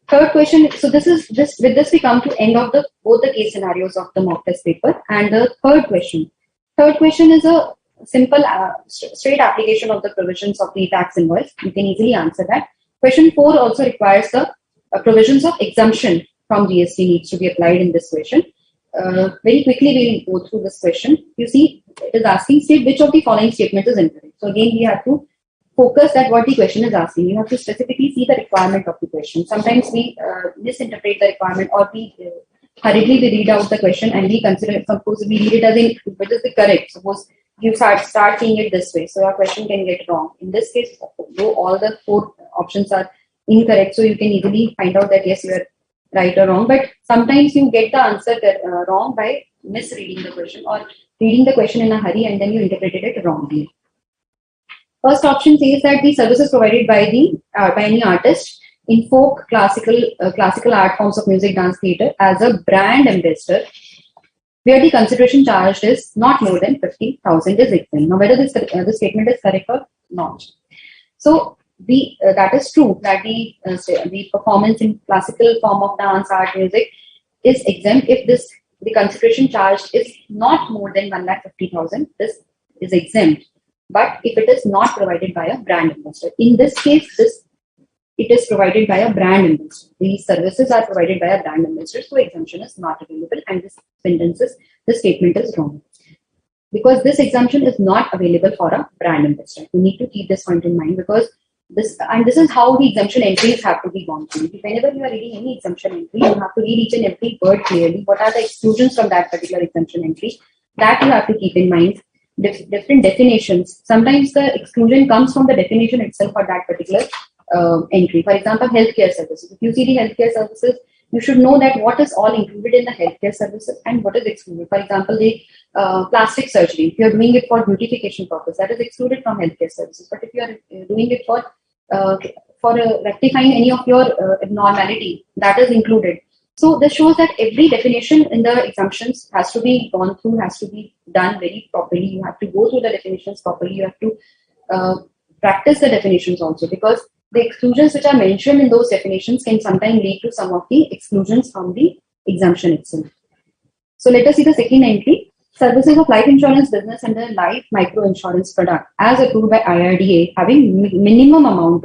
Third question. So with this we come to end of both the case scenarios of the mock test paper. And the third question. Third question is a simple straight application of the provisions of the tax invoice. You can easily answer that. Question 4 also requires the provisions of exemption from GST needs to be applied in this question. Very quickly we'll go through this question. You see, it is asking, state which of the following statements is incorrect. So again, we have to focus at what the question is asking. You have to specifically see the requirement of the question. Sometimes we misinterpret the requirement, or we hurriedly we read out the question and we consider, suppose we read it as in which is the correct. Suppose you start seeing it this way, so your question can get wrong. In this case, though all the 4 options are incorrect, so you can easily find out that yes, you are right or wrong. But sometimes you get the answer wrong by misreading the question or reading the question in a hurry and then you interpreted it wrongly. First option says that the services provided by any artist in folk, classical art forms of music, dance, theatre as a brand ambassador, where the consideration charged is not more than 50,000 is exempt. Now, whether this statement is correct or not. So that is true that the performance in classical form of dance, art, music is exempt if the consideration charged is not more than 1,50,000. This is exempt. But if it is not provided by a brand ambassador, in this case, it is provided by a brand ambassador. These services are provided by a brand ambassador, so exemption is not available, and this statement is wrong. Because this exemption is not available for a brand ambassador. You need to keep this point in mind, because this is how the exemption entries have to be gone through. Whenever you are reading any exemption entry, you have to read each and every word clearly. What are the exclusions from that particular exemption entry? That you have to keep in mind. Different definitions. Sometimes the exclusion comes from the definition itself for that particular entry. For example, healthcare services. If you see the healthcare services, you should know that what is all included in the healthcare services and what is excluded. For example, the plastic surgery. If you are doing it for beautification purpose, that is excluded from healthcare services. But if you are doing it for rectifying any of your abnormality, that is included. So this shows that every definition in the exemptions has to be gone through, has to be done very properly. You have to go through the definitions properly. You have to practice the definitions also, because the exclusions which are mentioned in those definitions can sometimes lead to some of the exclusions from the exemption itself. So let us see the second entry. Services of life insurance business and the life micro insurance product as approved by IRDA having minimum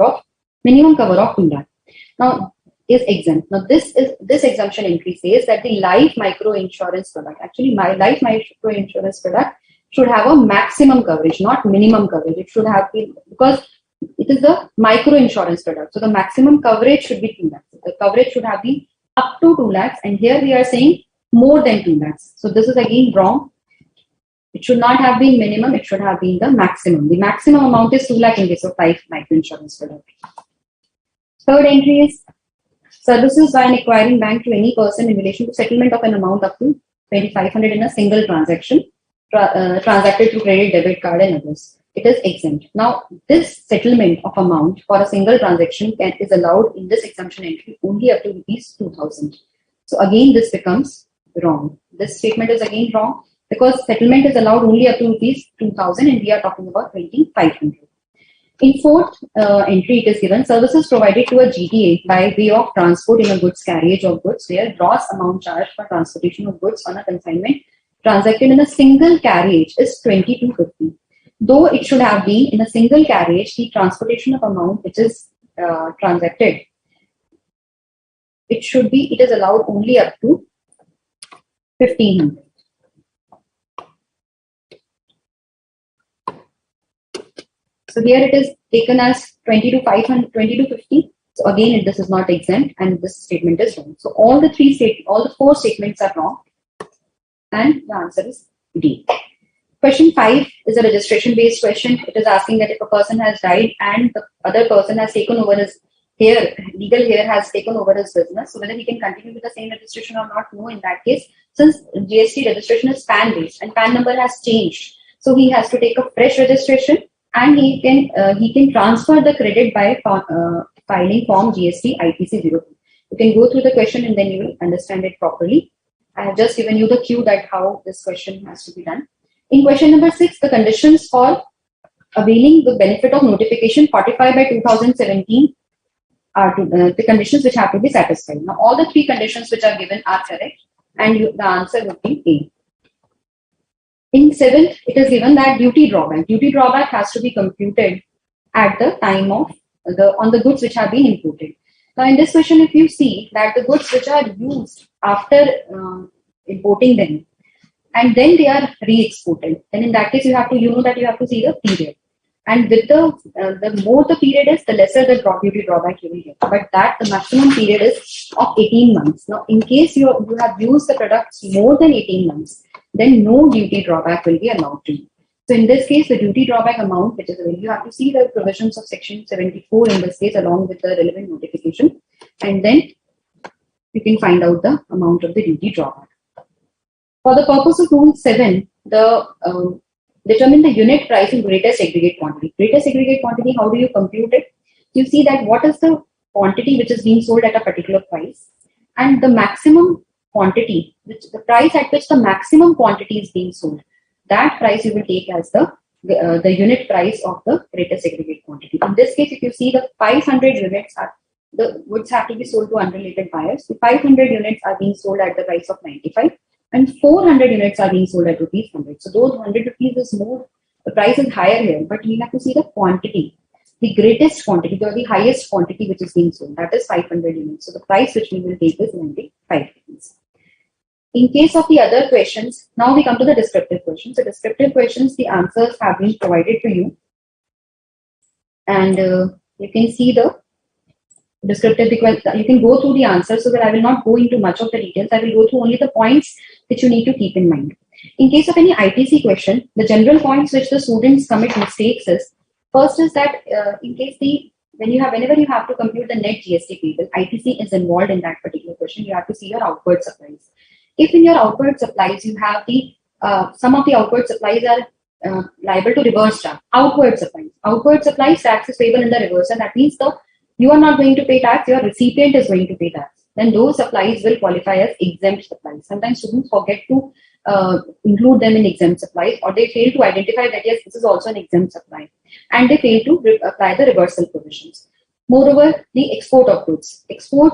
cover of 2 lakh. Now, is exempt. Now this exemption entry says that the life micro insurance product, actually my life micro insurance product should have a maximum coverage, not minimum coverage. It should have been, because it is the micro insurance product. So the maximum coverage should be 2 lakhs. The coverage should have been up to 2 lakhs, and here we are saying more than 2 lakhs. So this is again wrong. It should not have been minimum, it should have been the maximum. The maximum amount is 2 lakh in case of life micro insurance product. Third entry is services by an acquiring bank to any person in relation to settlement of an amount up to 2,500 in a single transaction, transacted through credit, debit card and others. It is exempt. Now, this settlement of amount for a single transaction is allowed in this exemption entry only up to rupees 2,000. So again, this becomes wrong. This statement is again wrong because settlement is allowed only up to rupees 2,000 and we are talking about 2,500. In fourth entry, it is given services provided to a GTA by way of transport in a goods carriage of goods where gross amount charged for transportation of goods on a consignment transacted in a single carriage is 2,250. Though it should have been in a single carriage, the transportation of amount which is transacted, it is allowed only up to 1,500. So here it is taken as 2,250. So again, this is not exempt and this statement is wrong. So all the four statements are wrong and the answer is D. Question 5 is a registration based question. It is asking that if a person has died and the other person has taken over his legal heir has taken over his business, so whether he can continue with the same registration or not. No, in that case, since GST registration is PAN based and PAN number has changed, so he has to take a fresh registration and he can transfer the credit by filing form GST ITC 02. You can go through the question and then you will understand it properly. I have just given you the cue that how this question has to be done. In question number 6, the conditions for availing the benefit of notification 45 by 2017 are the conditions which have to be satisfied. Now, all the 3 conditions which are given are correct and the answer would be A. In 7th, it is given that duty drawback. Duty drawback has to be computed at the time of on the goods which have been imported. Now, in this question, if you see that the goods which are used after importing them and then they are re-exported, then in that case you have to see the period. And with the more the period is, the lesser the duty drawback you will get. But the maximum period is of 18 months. Now, in case you have used the products more than 18 months, then no duty drawback will be allowed to you. So in this case, the duty drawback amount, which is you have to see the provisions of section 74 in this case along with the relevant notification, and then you can find out the amount of the duty drawback. For the purpose of rule 7, determine the unit price in greatest aggregate quantity. Greatest aggregate quantity, how do you compute it? You see that what is the quantity which is being sold at a particular price and the maximum quantity, the price at which the maximum quantity is being sold. That price you will take as the unit price of the greatest aggregate quantity. In this case, if you see the 500 units the goods have to be sold to unrelated buyers. The 500 units are being sold at the price of 95 and 400 units are being sold at rupees 100. So those 100 rupees is more, the price is higher here, but we have to see the quantity. The greatest quantity or the highest quantity which is being sold, that is 500 units. So the price which we will take is 95 rupees. In case of the other questions, now we come to the descriptive questions. The descriptive questions, the answers have been provided to you. And you can see the descriptive, you can go through the answers so that I will not go into much of the details. I will go through only the points which you need to keep in mind. In case of any ITC question, the general points which the students commit mistakes is, first is that in case whenever you have to compute the net GST payable, ITC is involved in that particular question. You have to see your outward supplies. If in your outward supplies you have some of the outward supplies are liable to reverse charge. Outward supplies tax is payable in the reverse, and that means you are not going to pay tax, your recipient is going to pay tax. Then those supplies will qualify as exempt supplies. Sometimes students forget to include them in exempt supplies, or they fail to identify that yes, this is also an exempt supply, and they fail to apply the reversal provisions. Moreover, the export of goods. Suppose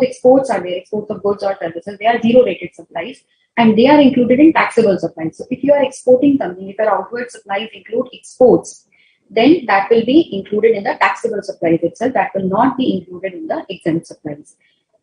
exports are there, exports of goods or services, they are zero rated supplies and they are included in taxable supplies. So if you are exporting something, if your outward supplies include exports, then that will be included in the taxable supplies itself. That will not be included in the exempt supplies.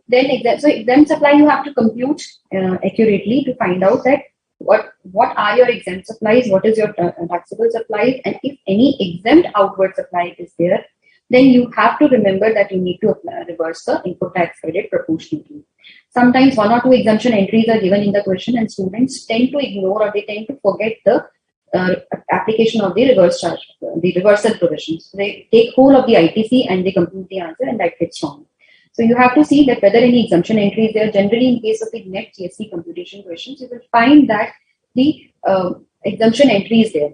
Then exempt supply you have to compute accurately to find out that what are your exempt supplies, what is your taxable supplies, and if any exempt outward supply is there, then you have to remember that you need to reverse the input tax credit proportionately. Sometimes 1 or 2 exemption entries are given in the question, and students tend to ignore or they tend to forget the application of the reverse charge, the reversal provisions. They take whole of the ITC and they compute the answer, and that gets wrong. So you have to see that whether any exemption entries there. Generally, in case of the net GST computation questions, you will find that the exemption entry is there.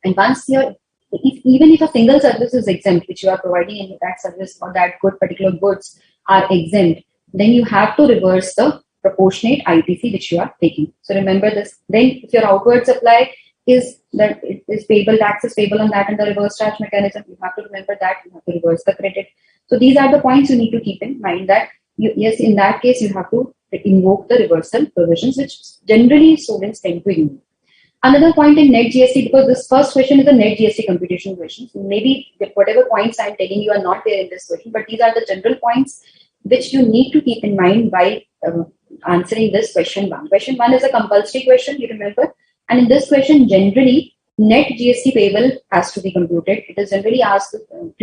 And once even if a single service is exempt, which you are providing in that service or that particular goods are exempt, then you have to reverse the proportionate ITC which you are taking. So remember this. Then if your outward supply is that it is payable, tax is payable on that and the reverse charge mechanism, you have to remember that you have to reverse the credit. So these are the points you need to keep in mind, that yes, in that case you have to invoke the reversal provisions, which generally students tend to ignore. Another point in net GST, because this first question is a net GST computation question. So maybe whatever points I'm telling you are not there in this question, but these are the general points which you need to keep in mind while answering this question 1. Question 1 is a compulsory question, you remember. And in this question, generally, net GST payable has to be computed. It is generally asked,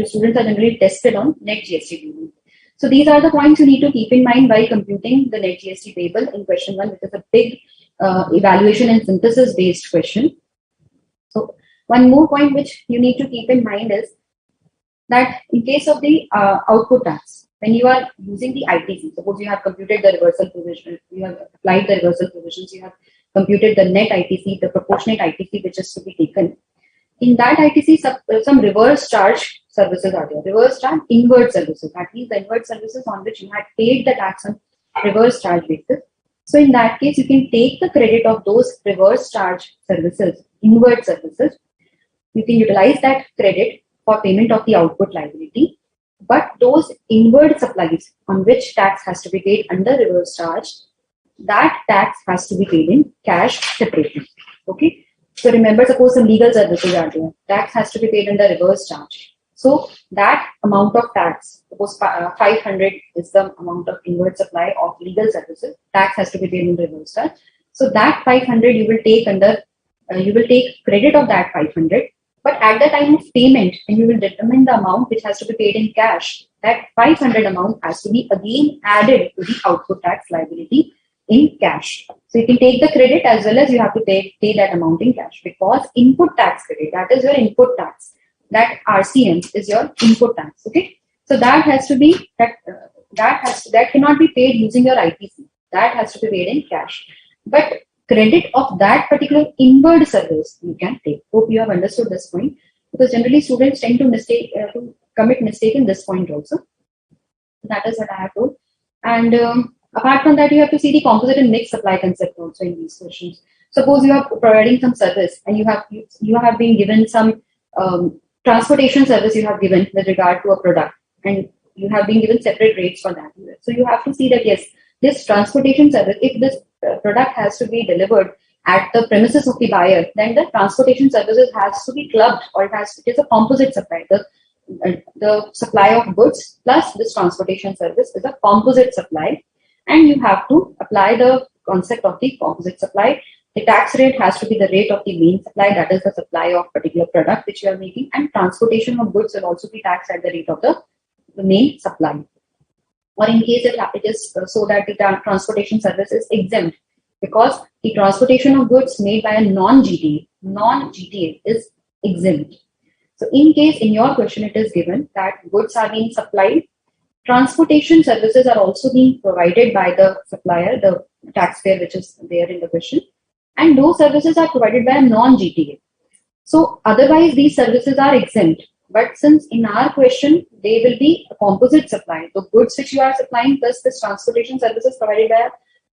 students are generally tested on net GST payable. So these are the points you need to keep in mind while computing the net GST payable in question 1, which is a big evaluation and synthesis based question. So one more point which you need to keep in mind is that in case of the output tax, when you are using the ITC, suppose you have computed the reversal provision, you have applied the reversal provisions, you have computed the net ITC, the proportionate ITC which is to be taken. In that ITC, some reverse charge services are there. Reverse charge inward services. That means the inward services on which you had paid the tax on reverse charge basis. So in that case, you can take the credit of those reverse charge services, inward services. You can utilize that credit for payment of the output liability. But those inward supplies on which tax has to be paid under reverse charge, that tax has to be paid in cash separately. Okay. So remember, suppose some legal services are there. Tax has to be paid under reverse charge. So that amount of tax, suppose 500 is the amount of inward supply of legal services. Tax has to be paid in reverse charge. So that 500 you will take you will take credit of that 500. But at the time of payment, when you will determine the amount which has to be paid in cash, that 500 amount has to be again added to the output tax liability in cash. So you can take the credit as well as you have to pay that amount in cash, because input tax credit, that is your input tax. That RCM is your input tax. Okay. So that has to be that cannot be paid using your ITC. That has to be paid in cash. But credit of that particular inward service you can take. Hope you have understood this point, because generally students tend to commit mistake in this point also. That is what I have told. And apart from that, you have to see the composite and mixed supply concept also in these questions. Suppose you are providing some service and you have been given some transportation service you have given with regard to a product, and you have been given separate rates for that. So you have to see that yes, this transportation service, if this product has to be delivered at the premises of the buyer, then the transportation services has to be clubbed, or it is a composite supply. The supply of goods plus this transportation service is a composite supply, and you have to apply the concept of the composite supply. The tax rate has to be the rate of the main supply, that is the supply of particular product which you are making, and transportation of goods will also be taxed at the rate of the main supply. Or in case it is so that the transportation service is exempt, because the transportation of goods made by a non-GTA is exempt. So in case in your question it is given that goods are being supplied, transportation services are also being provided by the supplier, the taxpayer which is there in the question, and those services are provided by a non-GTA. So otherwise these services are exempt. But since in our question, they will be a composite supply. The goods which you are supplying plus this transportation services provided by a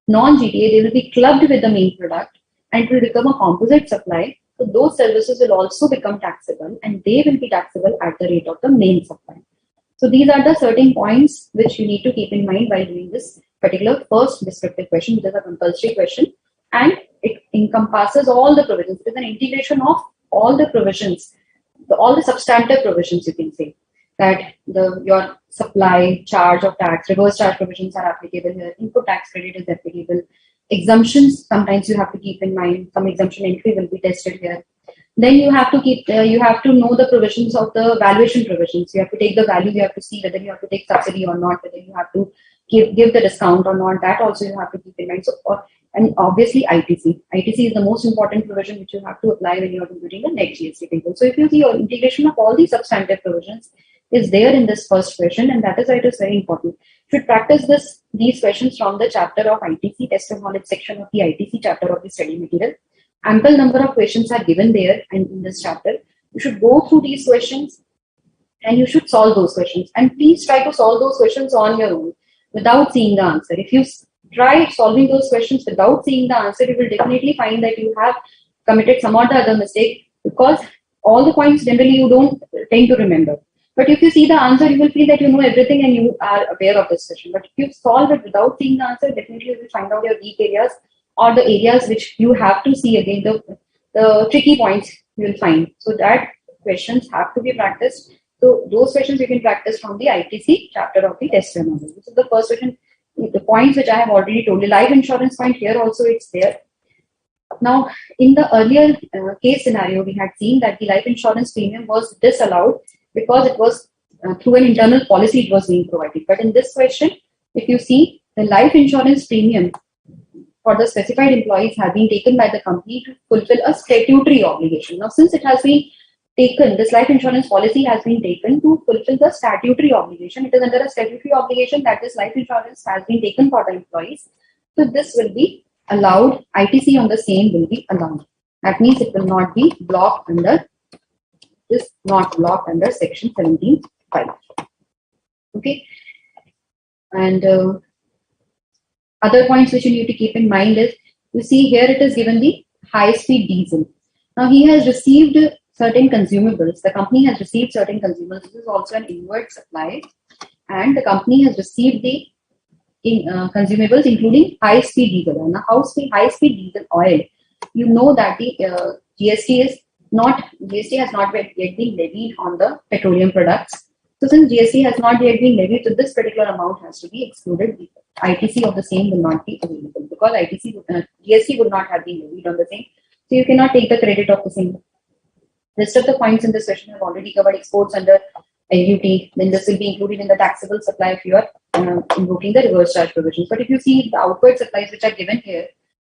non-GTA, they will be clubbed with the main product and it will become a composite supply. So those services will also become taxable, and they will be taxable at the rate of the main supply. So these are the certain points which you need to keep in mind while doing this particular first descriptive question, which is a compulsory question, and it encompasses all the provisions. It is an integration of all the provisions all the substantive provisions, you can say that your supply, charge of tax, reverse charge provisions are applicable here, input tax credit is applicable, exemptions sometimes you have to keep in mind, some exemption entry will be tested here. Then you have to you have to know the provisions of the valuation provisions. You have to take the value, you have to see whether you have to take subsidy or not, whether you have to give the discount or not. That also you have to keep in mind. So, and obviously ITC. ITC is the most important provision which you have to apply when you are computing the net GST table. So if you see your integration of all these substantive provisions is there in this first question, and that is why it is very important. You should practice these questions from the chapter of ITC, test of knowledge section of the ITC chapter of the study material. Ample number of questions are given there and in this chapter. You should go through these questions and you should solve those questions. And please try to solve those questions on your own without seeing the answer. If you try solving those questions without seeing the answer, you will definitely find that you have committed some or the other mistake, because all the points generally you don't tend to remember. But if you see the answer, you will feel that you know everything and you are aware of this question. But if you solve it without seeing the answer, definitely you will find out your weak areas or the areas which you have to see again, the tricky points you will find. So that questions have to be practiced. So those questions you can practice from the ITC chapter of the test model. This is the first question. The points which I have already told you, life insurance point here also it's there. Now, in the earlier case scenario, we had seen that the life insurance premium was disallowed because it was through an internal policy it was being provided. But in this question, if you see, the life insurance premium for the specified employees have been taken by the company to fulfill a statutory obligation. Now, since it has been taken, this life insurance policy has been taken to fulfill the statutory obligation. It is under a statutory obligation that this life insurance has been taken for the employees. So this will be allowed. ITC on the same will be allowed. That means it will not be blocked under this, not blocked under section 17(5). Okay. And other points which you need to keep in mind is, you see here it is given the high-speed diesel. Now he has received certain consumables. The company has received certain consumables. This is also an inward supply, and the company has received the consumables including high-speed diesel. Now, high-speed diesel oil, you know that the GST has not yet been levied on the petroleum products. So since GST has not yet been levied, so this particular amount has to be excluded. ITC of the same will not be available because GST would not have been levied on the same. So you cannot take the credit of the same. Rest of the points in this session have already covered. Exports under LUT, then this will be included in the taxable supply if you are invoking the reverse charge provisions. But if you see the outward supplies which are given here,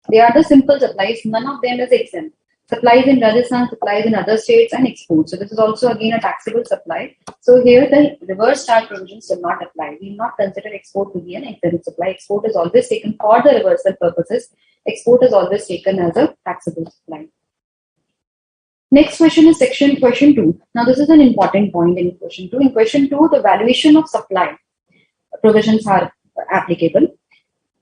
they are the simple supplies. None of them is exempt. Supplies in Rajasthan, supplies in other states, and exports. So this is also again a taxable supply. So here the reverse charge provisions will not apply. We will not consider export to be an exempt supply. Export is always taken for the reversal purposes. Export is always taken as a taxable supply. Next question is question 2. Now this is an important point in question 2. In question 2, the valuation of supply provisions are applicable.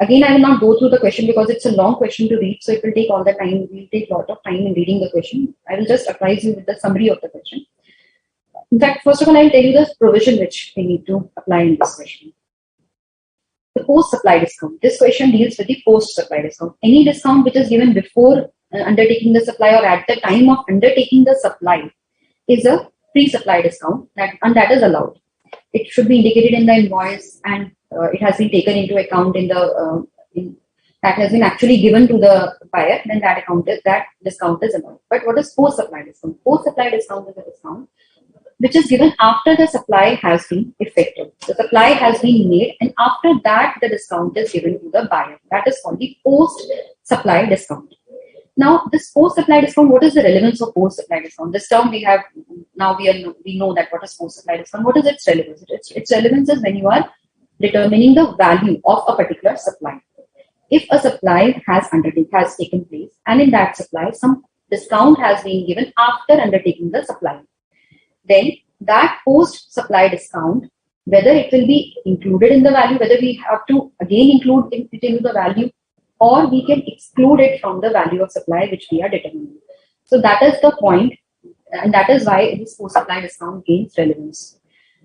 Again, I will not go through the question because it's a long question to read, so it will take all the time. We'll take a lot of time in reading the question. I will just apprise you with the summary of the question. In fact, first of all, I'll tell you the provision which we need to apply in this question. The post-supply discount. This question deals with the post-supply discount. Any discount which is given before undertaking the supply or at the time of undertaking the supply is a pre-supply discount, and that is allowed. It should be indicated in the invoice, and it has been taken into account in the that has been actually given to the buyer. Then that discount is allowed. But what is post-supply discount? Post-supply discount is a discount which is given after the supply has been effected. The supply has been made, and after that the discount is given to the buyer. That is called the post-supply discount. Now, this post-supply discount, what is the relevance of post-supply discount? This term we have now, we know that what is post-supply discount. What is its relevance? Its relevance is when you are determining the value of a particular supply. If a supply has taken place, and in that supply some discount has been given after undertaking the supply, then that post-supply discount, whether it will be included in the value, whether we have to again include it into the value, or we can exclude it from the value of supply which we are determining. So that is the point, and that is why this post-supply discount gains relevance.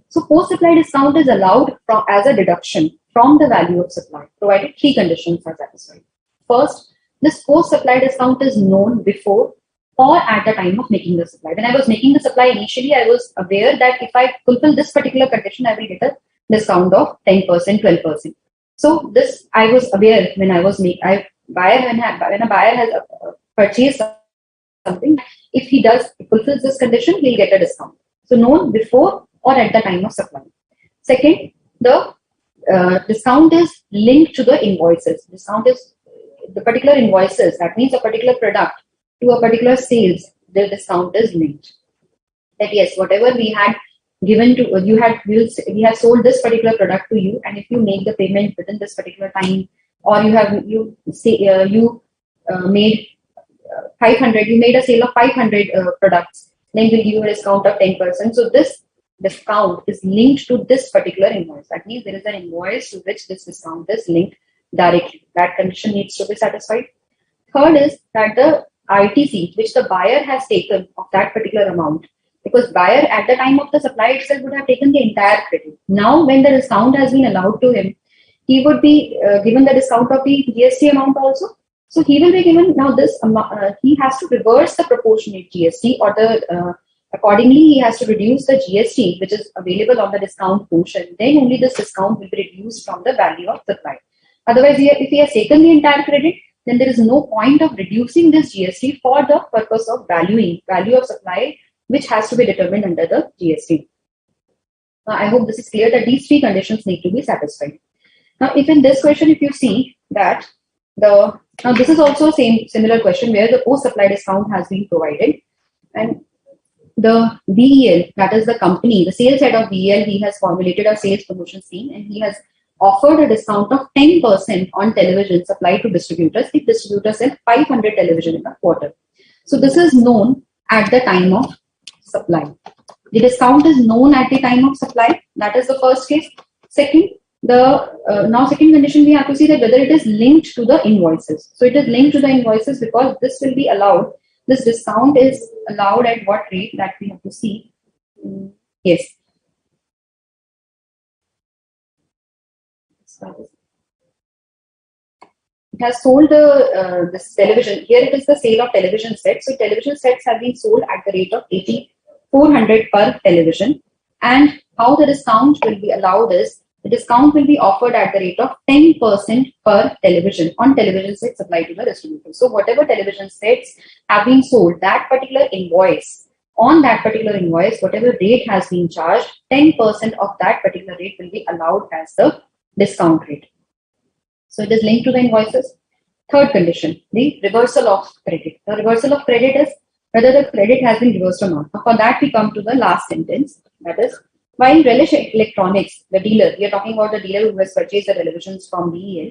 So post-supply discount is allowed as a deduction from the value of supply, provided 3 conditions are satisfied. First, this post-supply discount is known before or at the time of making the supply. When I was making the supply initially, I was aware that if I fulfill this particular condition, I will get a discount of 10%, 12%. So this I was aware when I was when a buyer has purchased something, if he fulfills this condition, he'll get a discount. So known before or at the time of supply. Second, the discount is linked to the invoices. Discount is the particular invoices. That means a particular product to a particular sales. The discount is linked. That yes, whatever we had given to we have sold this particular product to you, and if you make the payment within this particular time, or made 500, you made a sale of 500 products, then we'll give you a discount of 10%. So this discount is linked to this particular invoice. That means there is an invoice to which this discount is linked directly. That condition needs to be satisfied. Third is that the ITC which the buyer has taken of that particular amount, because buyer at the time of the supply itself would have taken the entire credit. Now when the discount has been allowed to him, he would be given the discount of the GST amount also. So he will be given now this amount. He has to reverse the proportionate GST, or accordingly he has to reduce the GST which is available on the discount portion. Then only this discount will be reduced from the value of supply. Otherwise, if he has taken the entire credit, then there is no point of reducing this GST for the purpose of value of supply, which has to be determined under the GST. I hope this is clear that these three conditions need to be satisfied. Now, if in this question, if you see that now this is also a similar question where the post-supply discount has been provided, and the BEL, that is the company, the sales head of BEL, he has formulated a sales promotion scheme, and he has offered a discount of 10% on television supplied to distributors if distributors sell 500 television in a quarter. So this is known at the time of supply. The discount is known at the time of supply. That is the first case. Second, second condition, we have to see that whether it is linked to the invoices. So it is linked to the invoices because this will be allowed. This discount is allowed at what rate, that we have to see. Yes. It has sold this television. Here it is the sale of television sets. So television sets have been sold at the rate of 8,400 per television. And how the discount will be allowed is, the discount will be offered at the rate of 10% per television on television sets supplied to the distributor. So whatever television sets have been sold, that particular invoice, on that particular invoice, whatever rate has been charged, 10% of that particular rate will be allowed as the discount rate. So it is linked to the invoices. Third condition, the reversal of credit. The reversal of credit is whether the credit has been reversed or not. Now for that we come to the last sentence, that is, while Relish Electronics, the dealer, we are talking about the dealer who has purchased the televisions from BEL,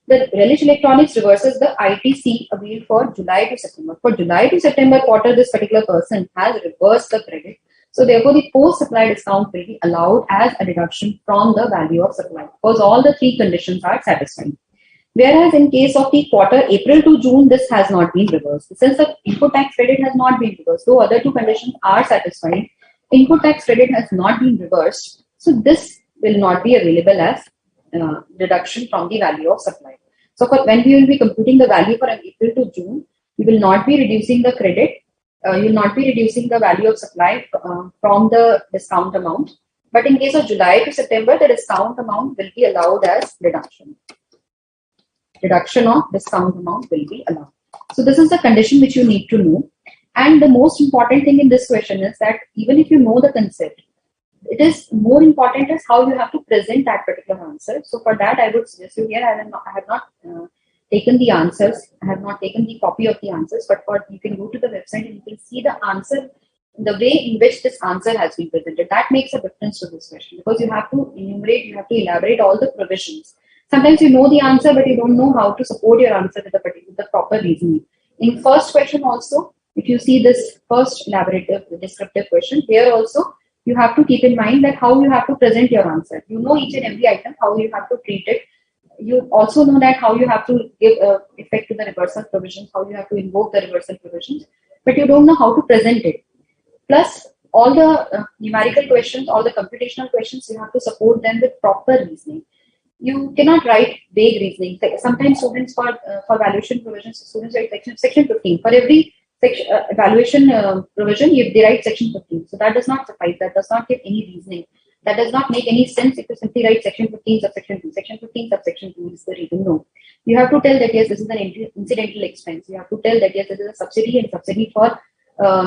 the Relish Electronics reverses the ITC availed for July to September. For July to September quarter, this particular person has reversed the credit. So therefore, the post-supply discount will be allowed as a deduction from the value of supply, because all the three conditions are satisfied. Whereas in case of the quarter April to June, this has not been reversed. Since the input tax credit has not been reversed, though other two conditions are satisfied, input tax credit has not been reversed. So this will not be available as deduction from the value of supply. So when we will be computing the value for April to June, we will not be reducing the credit. You will not be reducing the value of supply from the discount amount. But in case of July to September, the discount amount will be allowed as deduction. Deduction of discount amount will be allowed. So this is the condition which you need to know. And the most important thing in this question is that even if you know the concept, it is more important is how you have to present that particular answer. So for that, I would suggest you here, I have not taken the answers. I have not taken the copy of the answers, but you can go to the website and you can see the answer, the way in which this answer has been presented. That makes a difference to this question, because you have to enumerate, you have to elaborate all the provisions. Sometimes you know the answer, but you don't know how to support your answer with the proper reasoning. In first question also, if you see this first elaborative, descriptive question, here also, you have to keep in mind that how you have to present your answer. You know each and every item, how you have to treat it. You also know that how you have to give effect to the reversal provisions, how you have to invoke the reversal provisions, but you don't know how to present it. Plus, all the numerical questions, all the computational questions, you have to support them with proper reasoning. You cannot write vague reasoning. Sometimes students for valuation provisions, students write section 15. For every evaluation provision, they write section 15. So that does not suffice. That does not give any reasoning. That does not make any sense if you simply write section 15 subsection 2. Section 15 subsection 2 is the reason. No. You have to tell that yes, this is an incidental expense. You have to tell that yes, this is a subsidy, and subsidy for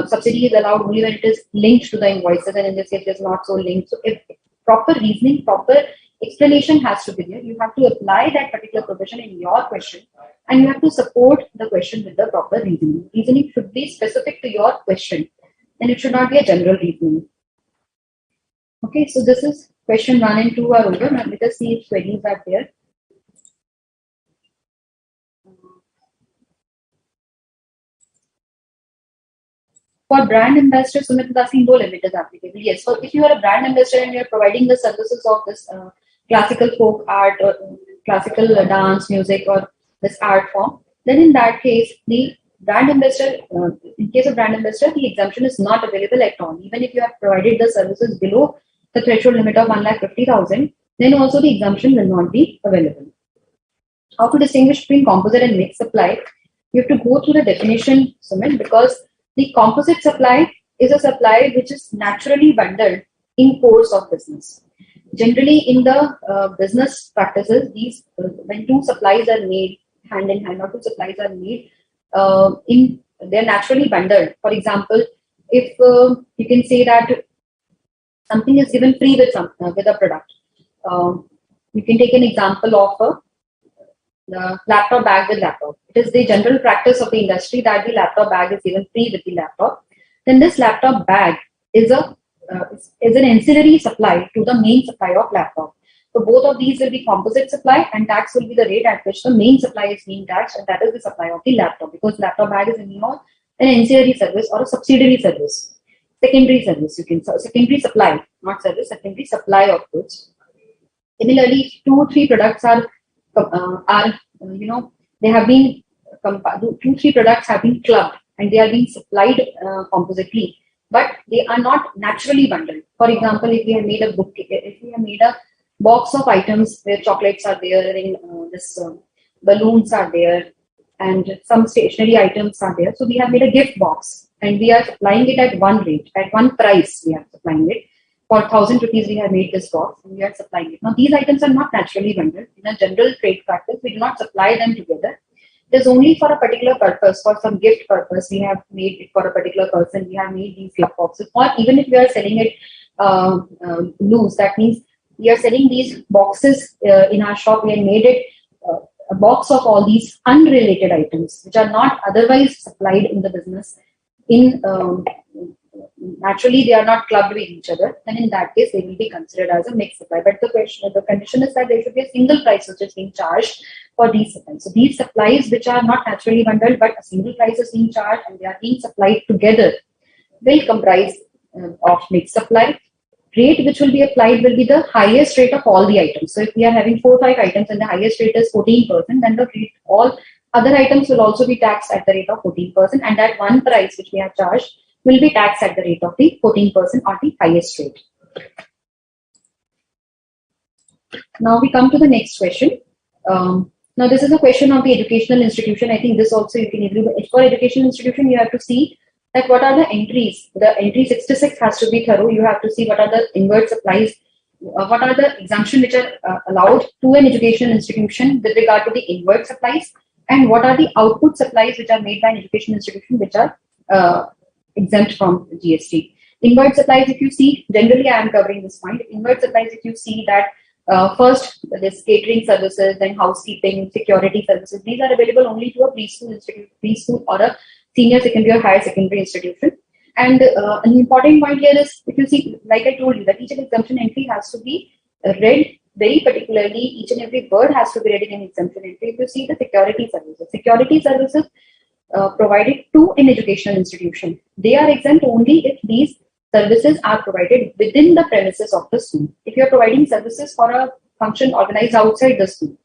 subsidy is allowed only when it is linked to the invoices, and in this case, it is not so linked. So if proper reasoning, proper explanation has to be there. You have to apply that particular provision in your question, and you have to support the question with the proper reasoning. Reasoning should be specific to your question, and it should not be a general reasoning. Okay, so this is question 1 and 2 are over. Now let us see if queries are there. For brand ambassador, Sumit is asking, no limit is applicable. Yes, so if you are a brand ambassador and you are providing the services of this classical folk art or classical dance, music, or this art form, then in that case, the brand ambassador, in case of brand ambassador, the exemption is not available at all. Even if you have provided the services below the threshold limit of 1,50,000, then also the exemption will not be available. How to distinguish between composite and mixed supply? You have to go through the definition, Sumit, because the composite supply is a supply which is naturally bundled in course of business. Generally, in the business practices, these when two supplies are made hand in hand, or two supplies are made, they're naturally bundled. For example, if you can say that something is given free with a product, you can take an example of the laptop bag with laptop. It is the general practice of the industry that the laptop bag is given free with the laptop. Then this laptop bag is an ancillary supply to the main supply of laptop. So both of these will be composite supply, and tax will be the rate at which the main supply is being taxed, and that is the supply of the laptop, because laptop bag is an ancillary service or a subsidiary service. Secondary service, you can say secondary supply, not service, secondary supply of goods. Similarly, 2 or 3 products they have been 2 or 3 products have been clubbed and they are being supplied compositely, but they are not naturally bundled. For example, if we have made a box of items where chocolates are there, and balloons are there, and some stationery items are there, so we have made a gift box and we are supplying it at one rate, at one price. We are supplying it. For 1,000 rupees, we have made this box and we are supplying it. Now, these items are not naturally bundled. In a general trade practice, we do not supply them together. It is only for a particular purpose, for some gift purpose. We have made it for a particular person. We have made these gift boxes. Or even if we are selling it loose, that means we are selling these boxes in our shop. We have made it a box of all these unrelated items, which are not otherwise supplied in the business. Naturally, they are not clubbed with each other, and in that case, they will be considered as a mixed supply. But the condition is that there should be a single price which is being charged for these supplies. So these supplies which are not naturally bundled, but a single price is being charged and they are being supplied together, will comprise of mixed supply. Rate which will be applied will be the highest rate of all the items. So if we are having 4 or 5 items and the highest rate is 14%, then the rate, all other items will also be taxed at the rate of 14%, and that one price which we have charged will be taxed at the rate of the 14% or the highest rate. Now we come to the next question. Now this is a question of the educational institution. I think this also you can agree with. For educational institution, you have to see that what are the entries. The entry 66 has to be thorough. You have to see what are the inward supplies, what are the exemptions which are allowed to an educational institution with regard to the inward supplies, and what are the output supplies which are made by an educational institution which are exempt from GST. Inward supplies, if you see, generally I am covering this point. Inward supplies, if you see that first this catering services, then housekeeping, security services, these are available only to a preschool or a senior secondary or higher secondary institution. And an important point here is, if you see, like I told you, that each exemption entry has to be read very particularly. Each and every word has to be read in an exemption entry. If you see the security services provided to an educational institution, they are exempt only if these services are provided within the premises of the school. If you are providing services for a function organized outside the school,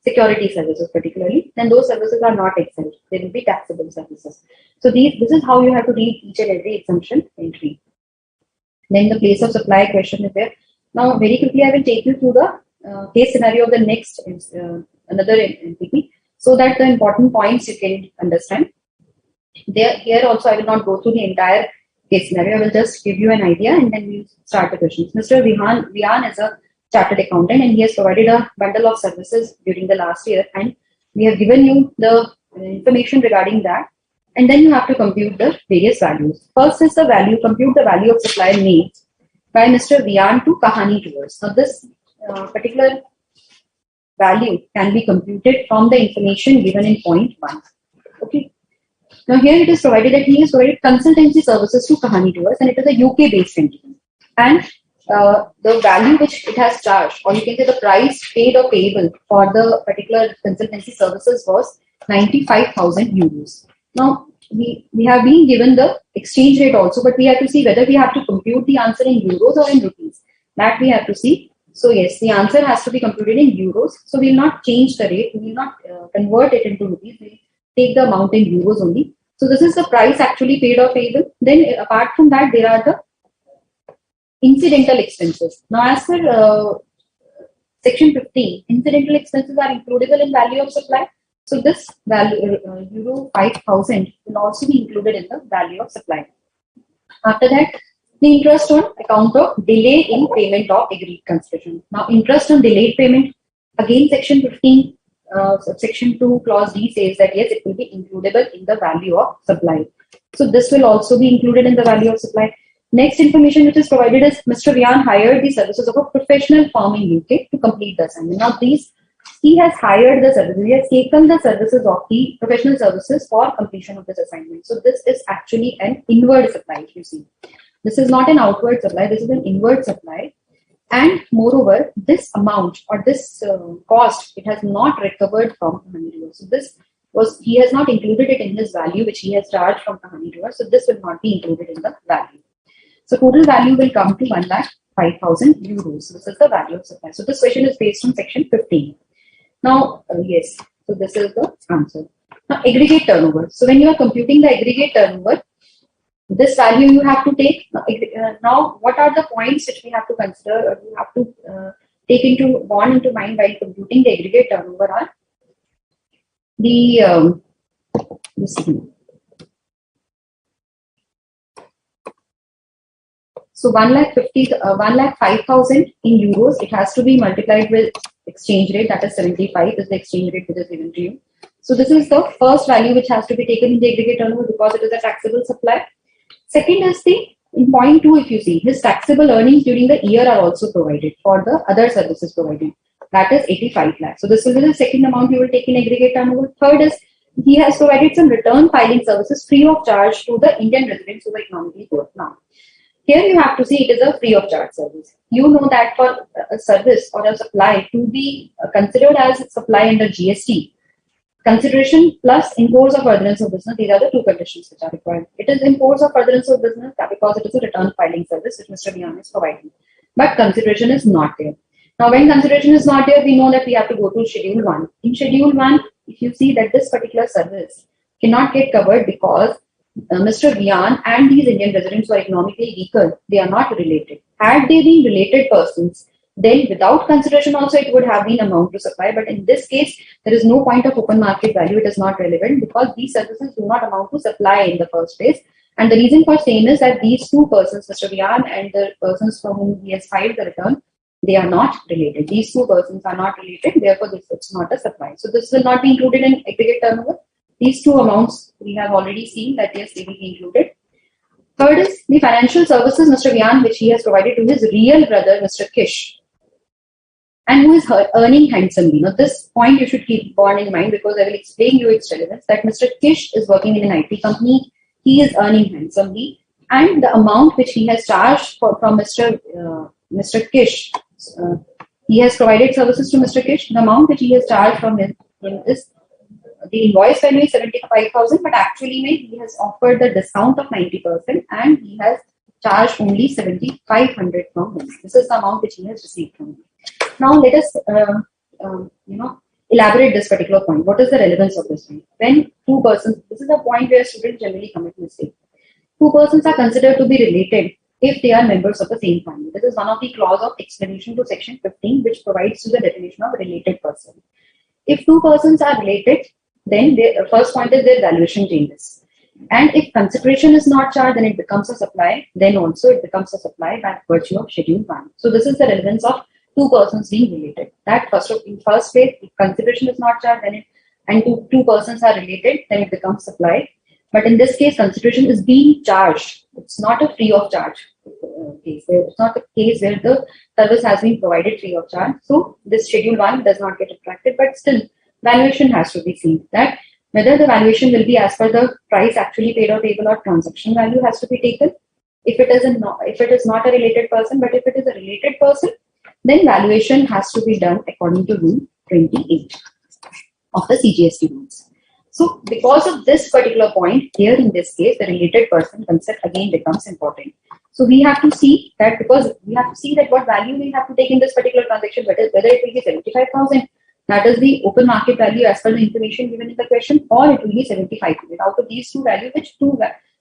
security services particularly, then those services are not exempt. They will be taxable services. So this is how you have to read each and every exemption entry. Then the place of supply question is there. Now very quickly I will take you through the case scenario of the next another entity, so that the important points you can understand. Here also, I will not go through the entire case scenario. I will just give you an idea and then we'll start the questions. Mr. Vihan is a chartered accountant and he has provided a bundle of services during the last year, and we have given you the information regarding that, and then you have to compute the various values. First is the value, compute the value of supply made by Mr. Vihan to Kahani Tours. Now this particular value can be computed from the information given in point 1. Okay. Now here it is provided that he has provided consultancy services to Kahani Tours and it is a UK based entity. And the value which it has charged, or you can say the price paid or payable for the particular consultancy services was 95,000 euros. Now we have been given the exchange rate also, but we have to see whether we have to compute the answer in euros or in rupees. That we have to see. So yes, the answer has to be computed in euros. So we will not change the rate. We will not convert it into rupees. We will take the amount in euros only. So this is the price actually paid or payable. Then apart from that, there are the incidental expenses. Now as per section 15, incidental expenses are includable in value of supply. So this value euro 5,000 will also be included in the value of supply. After that, the interest on account of delay in payment of agreed consideration. Now interest on delayed payment, again section 15. Section 2 clause D says that yes, it will be includable in the value of supply. So this will also be included in the value of supply. Next information which is provided is Mr. Vihan hired the services of a professional firm in UK to complete the assignment. Now he has hired the services, he has taken the services of the professional services for completion of this assignment. So this is actually an inward supply, if you see. This is not an outward supply, this is an inward supply. And moreover, this amount or this cost, it has not recovered from Kahani Tours. So he has not included it in his value, which he has charged from Kahani Tours. So this will not be included in the value. So total value will come to 1,05,000 euros. So this is the value of supply. So this question is based on section 15. Now, yes, so this is the answer. Now, aggregate turnover. So when you are computing the aggregate turnover, this value you have to take. Now, what are the points which we have to consider or you have to take into mind while computing the aggregate turnover are the so 1,05,000 in euros. It has to be multiplied with exchange rate, that is 75 is the exchange rate which is given to you. So this is the first value which has to be taken in the aggregate turnover because it is a taxable supply. Second is in point 2, if you see, his taxable earnings during the year are also provided for the other services provided. That is 85 lakhs. So this will be the second amount you will take in aggregate turnover. Third is he has provided some return filing services free of charge to the Indian residents who are economically poor. Now, here you have to see it is a free of charge service. You know that for a service or a supply to be considered as supply under GST, consideration plus in course of furtherance of business, these are the two conditions which are required. It is in course of furtherance of business because it is a return filing service which Mr. Vihan is providing. But consideration is not there. Now, when consideration is not there, we know that we have to go to Schedule 1. In Schedule 1, if you see that this particular service cannot get covered because Mr. Vihan and these Indian residents who are economically weaker, they are not related. Had they been related persons, then without consideration also it would have been amount to supply. But in this case, there is no point of open market value. It is not relevant because these services do not amount to supply in the first place. And the reason for same is that these two persons, Mr. Vihan and the persons from whom he has filed the return, they are not related. These two persons are not related. Therefore, it's not a supply. So this will not be included in aggregate turnover. These two amounts we have already seen that yes, they will be included. Third is the financial services Mr. Vihan which he has provided to his real brother Mr. Kish, and who is earning handsomely. Now this point you should keep borne in mind because I will explain you its relevance, that Mr. Kish is working in an IT company, he is earning handsomely, and the amount which he has charged from Mr. Kish, he has provided services to Mr. Kish, the amount which he has charged from him is the invoice value is 75,000, but actually he has offered the discount of 90% and he has charged only 7,500 from him. This is the amount which he has received from him. Now let us elaborate this particular point. What is the relevance of this point? When two persons, this is a point where students generally commit mistake. Two persons are considered to be related if they are members of the same family. This is one of the clause of explanation to section 15 which provides you the definition of related person. If two persons are related, then the first point is their valuation changes. And if consideration is not charged, then it becomes a supply. Then also it becomes a supply by virtue of Schedule 1. So this is the relevance of two persons being related. That in first place, if consideration is not charged, then and two persons are related, then it becomes supply. But in this case, consideration is being charged. It's not a free of charge case. It's not a case where the service has been provided free of charge. So this Schedule 1 does not get attracted, but still valuation has to be seen. That whether the valuation will be as per the price actually paid or table or transaction value has to be taken. If it is not a related person, but if it is a related person, then valuation has to be done according to Rule 28 of the CGST rules. So because of this particular point here in this case, the related person concept again becomes important. So we have to see that, because we have to see that what value we have to take in this particular transaction, whether it will be 75,000, that is the open market value as per the information given in the question, or it will be 75,000. Out of these two values,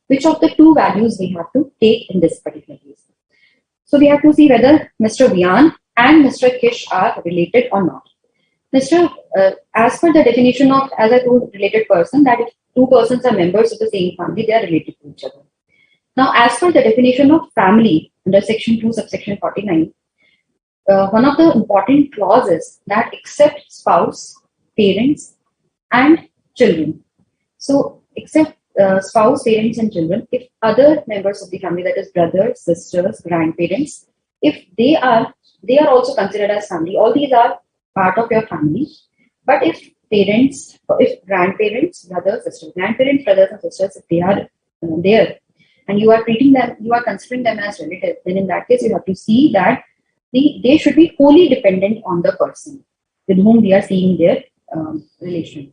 which of the two values we have to take in this particular case? So we have to see whether Mr. Vian and Mr. Kish are related or not. As per the definition of, as I told, related person, that if two persons are members of the same family, they are related to each other. Now, as per the definition of family under section 2, subsection 49, one of the important clauses that except spouse, parents, and children. So, except spouse, parents, and children, if other members of the family, that is brothers, sisters, grandparents, if they are also considered as family, all these are part of your family. But if grandparents, brothers, sisters, grandparents, brothers, and sisters, if they are there, and you are considering them as relatives, then in that case, you have to see that they should be wholly dependent on the person with whom we are seeing their relation.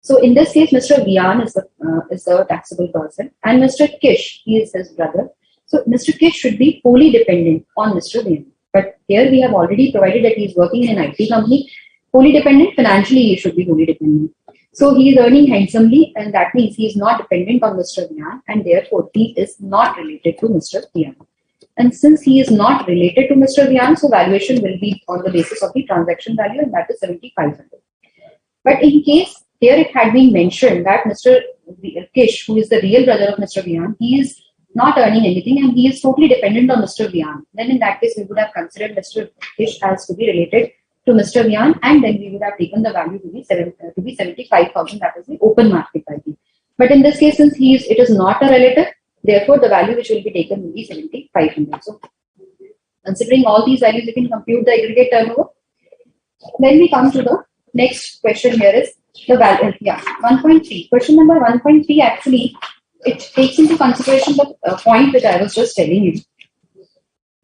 So in this case, Mr. Vian is the taxable person, and Mr. Kish, he is his brother. So Mr. Kish should be wholly dependent on Mr. Vian. But here we have already provided that he is working in an IT company, wholly dependent. Financially, he should be wholly dependent. So he is earning handsomely, and that means he is not dependent on Mr. Vian, and therefore he is not related to Mr. Vian. And since he is not related to Mr. Vian, so valuation will be on the basis of the transaction value, and that is 7,500. But in case here it had been mentioned that Mr. Kish, who is the real brother of Mr. Vian, he is not earning anything and he is totally dependent on Mr. Vian, then in that case we would have considered Mr. Kish as to be related to Mr. Vian, and then we would have taken the value to be 75,000, that is the open market value. But in this case, since it is not a relative, therefore the value which will be taken will be 7,500. So considering all these values, you can compute the aggregate turnover. Then we come to the next question. Here is the value. 1.3. Question number 1.3 actually, it takes into consideration the point which I was just telling you,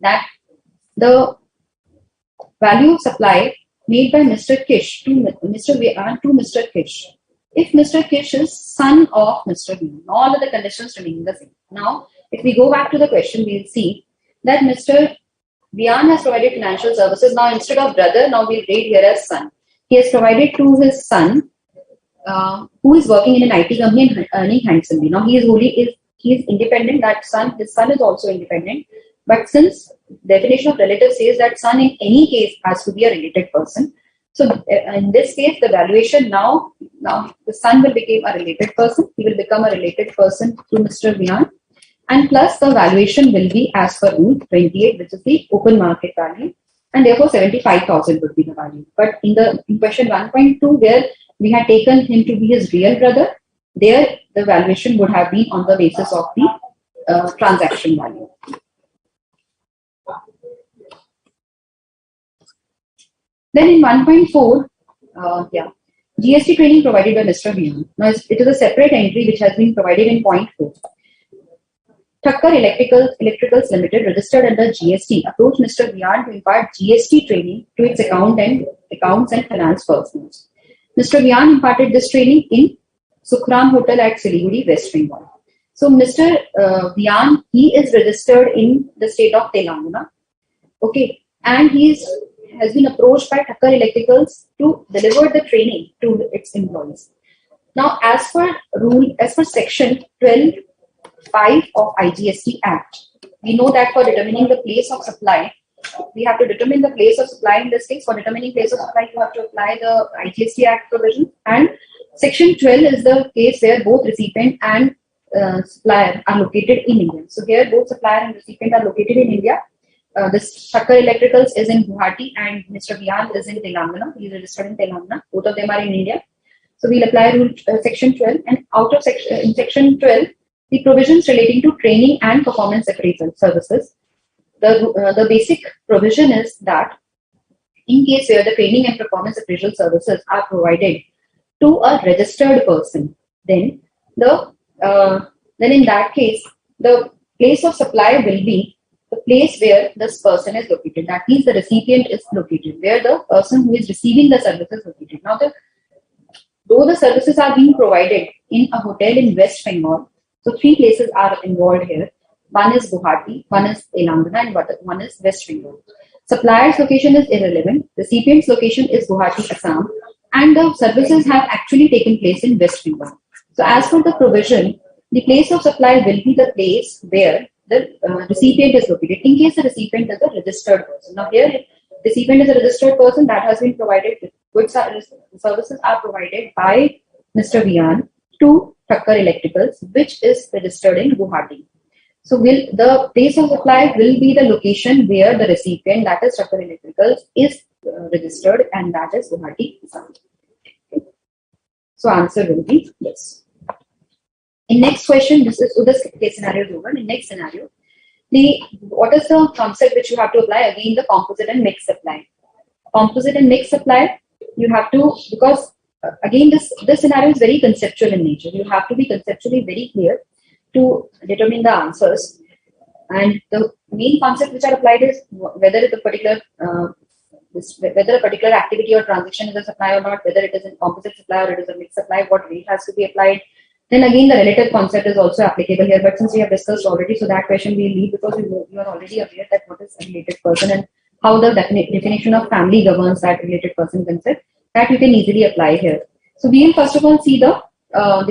that the value of supply made by Mr. Kish to Mr. Vian to Mr. Kish. If Mr. Kish is son of Mr. Vian, all of the conditions remain the same. Now, if we go back to the question, we will see that Mr. Vian has provided financial services. Now, instead of brother, now we'll read here as son. He has provided to his son, who is working in an IT company and earning handsomely. Now, he is independent. His son is also independent. But since definition of relative says that son in any case has to be a related person, so in this case, the valuation now the son will become a related person. He will become a related person to Mr. Vian, and plus the valuation will be as per Rule 28, which is the open market value, and therefore 75,000 would be the value. But in question 1.2, where we had taken him to be his real brother, there the valuation would have been on the basis of the transaction value. Then in 1.4, GST training provided by Mr. Vian. Now it is a separate entry which has been provided in point 4. Thakkar Electricals Limited, registered under GST, approached Mr. Vian to impart GST training to its accounts and finance personnel. Mr. Vian imparted this training in Sukhram Hotel at Siliguri, West Bengal. So Mr. Vian, he is registered in the state of Telangana. Okay, and he has been approached by Thakkar Electricals to deliver the training to its employees. Now, as per section 12(5) of IGST Act, we know that for determining the place of supply, we have to determine the place of supply. In this case, for determining place of supply, you have to apply the IGST Act provision. And section 12 is the case where both recipient and supplier are located in India. So here both supplier and recipient are located in India. This Thakkar Electricals is in Guwahati and Mr. Vian is in Telangana. He is registered in Telangana. Both of them are in India. So we'll apply rule section 12, and out of in section 12, the provisions relating to training and performance appraisal services. The basic provision is that in case where the training and performance appraisal services are provided to a registered person, then in that case the place of supply will be the place where this person is located. That means the recipient is located, where the person who is receiving the service is located. Now, though the services are being provided in a hotel in West Bengal, so 3 places are involved here. One is Guwahati, one is Telangana, and one is West Bengal. Supplier's location is irrelevant. Recipient's location is Guwahati, Assam, and the services have actually taken place in West Bengal. So as per the provision, the place of supply will be the place where the recipient is located, in case the recipient is a registered person. Now here, recipient is a registered person, that has been provided. Goods services are provided by Mr. Vian to Thakkar Electricals, which is registered in Guwahati. So the place of supply will be the location where the recipient, that is Thakkar Electricals, is registered, and that is Guwahati. Okay. So answer will be yes. In next question, this case scenario is over. In next scenario, what is the concept which you have to apply? Again, the composite and mixed supply. Composite and mixed supply, you have to, because again this scenario is very conceptual in nature. You have to be conceptually very clear to determine the answers. And the main concept which are applied is whether a particular activity or transaction is a supply or not, whether it is a composite supply or it is a mixed supply, what rate has to be applied. Then again, the relative concept is also applicable here, but since we have discussed already, so that question we leave, because you are already aware that what is a related person and how the definition of family governs that related person concept, that you can easily apply here. So we will first of all see the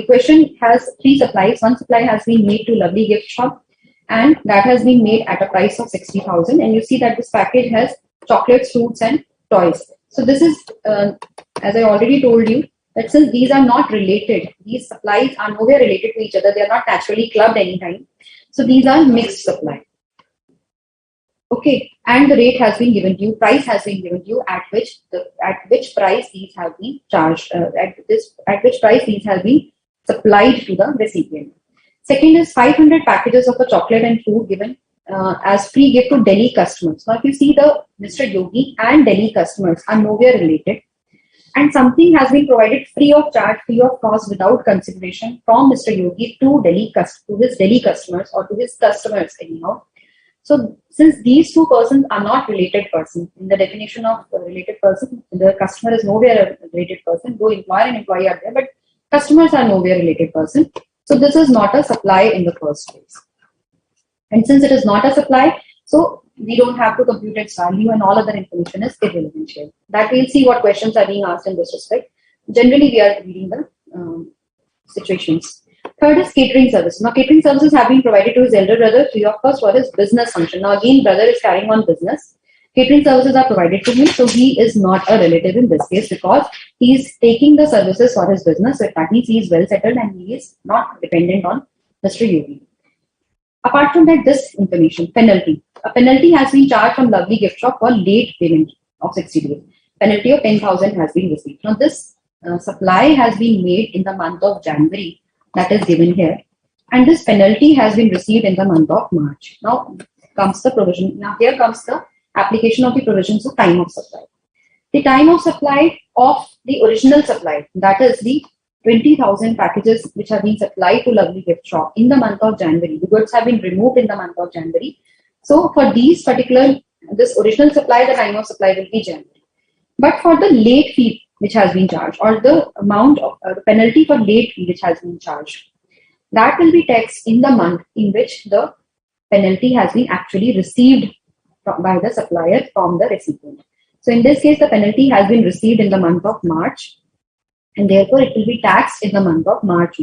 question has 3 supplies. One supply has been made to Lovely Gift Shop, and that has been made at a price of 60,000. And you see that this package has chocolates, fruits, and toys. So this is, as I already told you, that since these are not related, these supplies are nowhere related to each other. They are not naturally clubbed anytime. So these are mixed supply. Okay, and the rate has been given to you, price has been given to you at which price these have been charged, at which price these have been supplied to the recipient. Second is 500 packages of a chocolate and food given as free gift to Delhi customers. Now, if you see, the Mr. Yogi and Delhi customers are nowhere related, and something has been provided free of charge, free of cost, without consideration from Mr. Yogi to his Delhi customers, or to his customers anyhow. So since these 2 persons are not related persons, in the definition of related person, the customer is nowhere a related person, though employer and employee are there, but customers are nowhere related person. So this is not a supply in the first place. And since it is not a supply, so we don't have to compute its value, and all other information is irrelevant here. That we'll see what questions are being asked in this respect. Generally, we are reading the situations. Third is catering services. Now, catering services have been provided to his elder brother free of cost for his business function. Now, again, brother is carrying on business. Catering services are provided to him, so he is not a relative in this case, because he is taking the services for his business. So that means he is well settled and he is not dependent on Mr. Yogi. Apart from that, this information, penalty. A penalty has been charged from Lovely Gift Shop for late payment of 60 days. Penalty of 10,000 has been received. Now, this supply has been made in the month of January, that is given here, and this penalty has been received in the month of March. Now comes the provision. Now here comes the application of the provisions of time of supply. The time of supply of the original supply, that is the 20,000 packages which have been supplied to Lovely Gift Shop in the month of January. The goods have been removed in the month of January. So for this original supply, the time of supply will be January. But for the late fee which has been charged, or the amount of the penalty for late fee which has been charged, that will be taxed in the month in which the penalty has been actually received by the supplier from the recipient. So in this case, the penalty has been received in the month of March, and therefore it will be taxed in the month of March.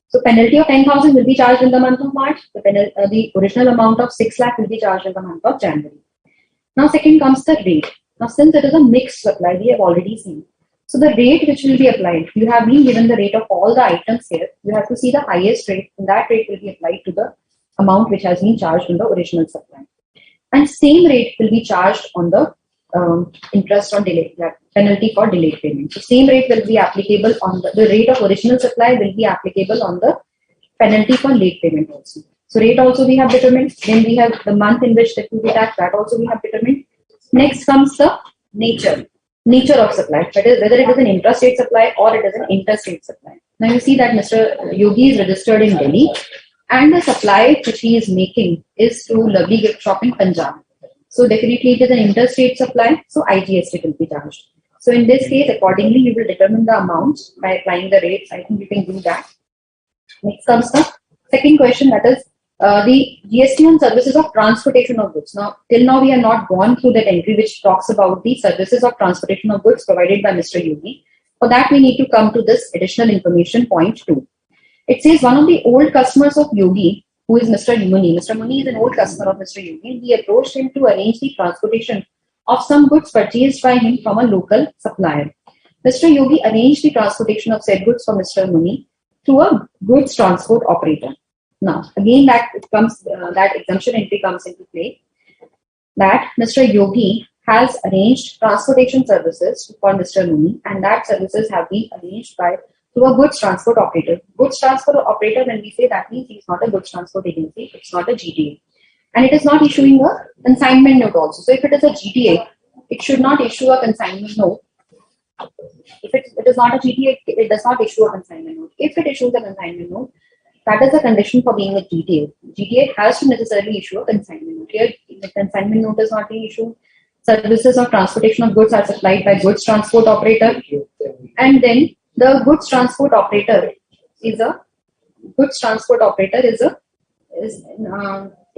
So penalty of 10,000 will be charged in the month of March. The original amount of 6 lakh will be charged in the month of January. Now second comes the rate. Now since it is a mixed supply, we have already seen So the rate which will be applied, you have been given the rate of all the items here. You have to see the highest rate, and that rate will be applied to the amount which has been charged in the original supply. And same rate will be charged on the interest on delay, penalty for delayed payment. So same rate will be applicable on the rate of original supply will be applicable on the penalty for late payment also. So rate also we have determined. Then we have the month in which that will be taxed. That also we have determined. Next comes the nature of supply. That is whether it is an intrastate supply or it is an interstate supply. Now you see that Mr. Yogi is registered in Delhi, and the supply which he is making is to Lovely Gift Shop in Punjab. So definitely it is an interstate supply, so IGST will be charged. So in this case, accordingly, you will determine the amount by applying the rates. I think you can do that. Next comes the second question, that is the GST on services of transportation of goods. Now, till now we have not gone through that entry which talks about the services of transportation of goods provided by Mr. Yogi. For that, we need to come to this additional information point 2. It says one of the old customers of Yogi, who is Mr. Muni. Mr. Muni is an old customer of Mr. Yogi. He approached him to arrange the transportation of some goods purchased by him from a local supplier. Mr. Yogi arranged the transportation of said goods for Mr. Muni through a goods transport operator. Now, again, that exemption entry comes into play. That Mr. Yogi has arranged transportation services for Mr. Muni, and that services have been arranged through a goods transport operator. Goods transport operator, when we say, that means it's not a goods transport agency, it's not a GTA. And it is not issuing a consignment note also. So if it is a GTA, it should not issue a consignment note. If it is not a GTA, it does not issue a consignment note. If it issues a consignment note, that is a condition for being a GTA. GTA has to necessarily issue a consignment note. Here, the consignment note is not being issued. Services of transportation of goods are supplied by goods transport operator. And then the goods transport operator is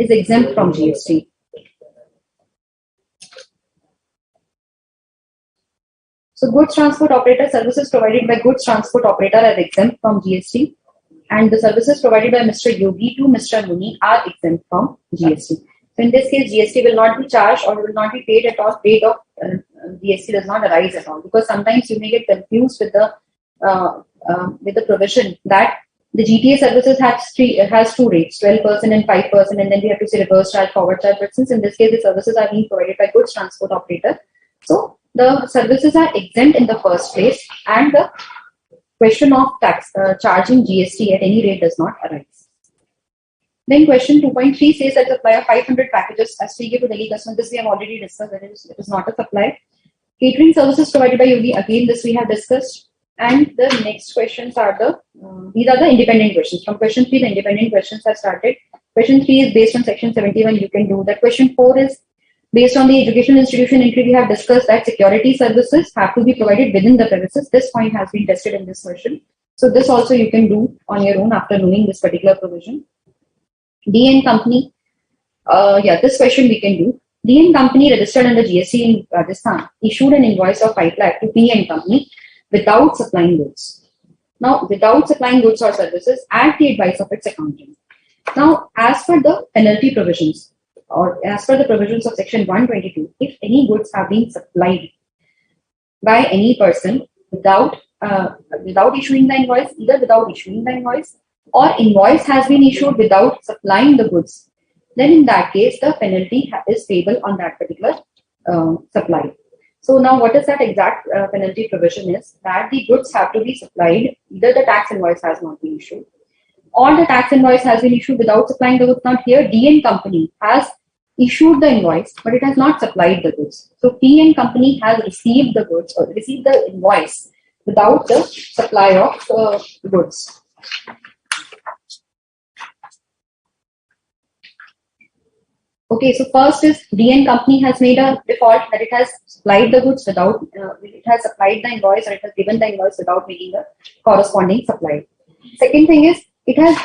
exempt from GST. So goods transport operator services provided by goods transport operator are exempt from GST, and the services provided by Mr. Yogi to Mr. Muni are exempt from GST. So in this case, GST will not be charged or will not be paid at all. Rate of GST does not arise at all, because sometimes you may get confused with the provision that the GTA services has two rates, 12% and 5%, and then we have to say reverse charge, forward charge. But since in this case the services are being provided by goods transport operator, so the services are exempt in the first place, and the question of tax charging GST at any rate does not arise. Then question 2.3 says that supply of 500 packages as free gift to Delhi customer. This we have already discussed. That it is not a supply. Catering services provided by Yogi. Again, this we have discussed. And the next questions are these are the independent questions. From question 3, the independent questions have started. Question 3 is based on section 71. You can do that. Question 4 is based on the educational institution entry. We have discussed that security services have to be provided within the premises. This point has been tested in this question. So this also you can do on your own after knowing this particular provision. D&N Company. This question we can do. D&N Company registered under GST in Rajasthan issued an invoice of 5 lakh to P&N Company without supplying goods. Now, without supplying goods or services at the advice of its accountant. Now, as per the penalty provisions, or as per the provisions of section 122, if any goods have been supplied by any person without issuing the invoice, either without issuing the invoice or invoice has been issued without supplying the goods, then in that case the penalty is payable on that particular supply. So now what is that exact penalty provision is that the goods have to be supplied, either the tax invoice has not been issued or the tax invoice has been issued without supplying the goods. Now here D&N Company has issued the invoice, but it has not supplied the goods. So P&N Company has received the goods or received the invoice without the supply of goods. Okay, so first is D&N Company has made a default that it has supplied the goods without, it has supplied the invoice or it has given the invoice without making a corresponding supply. Second thing is it has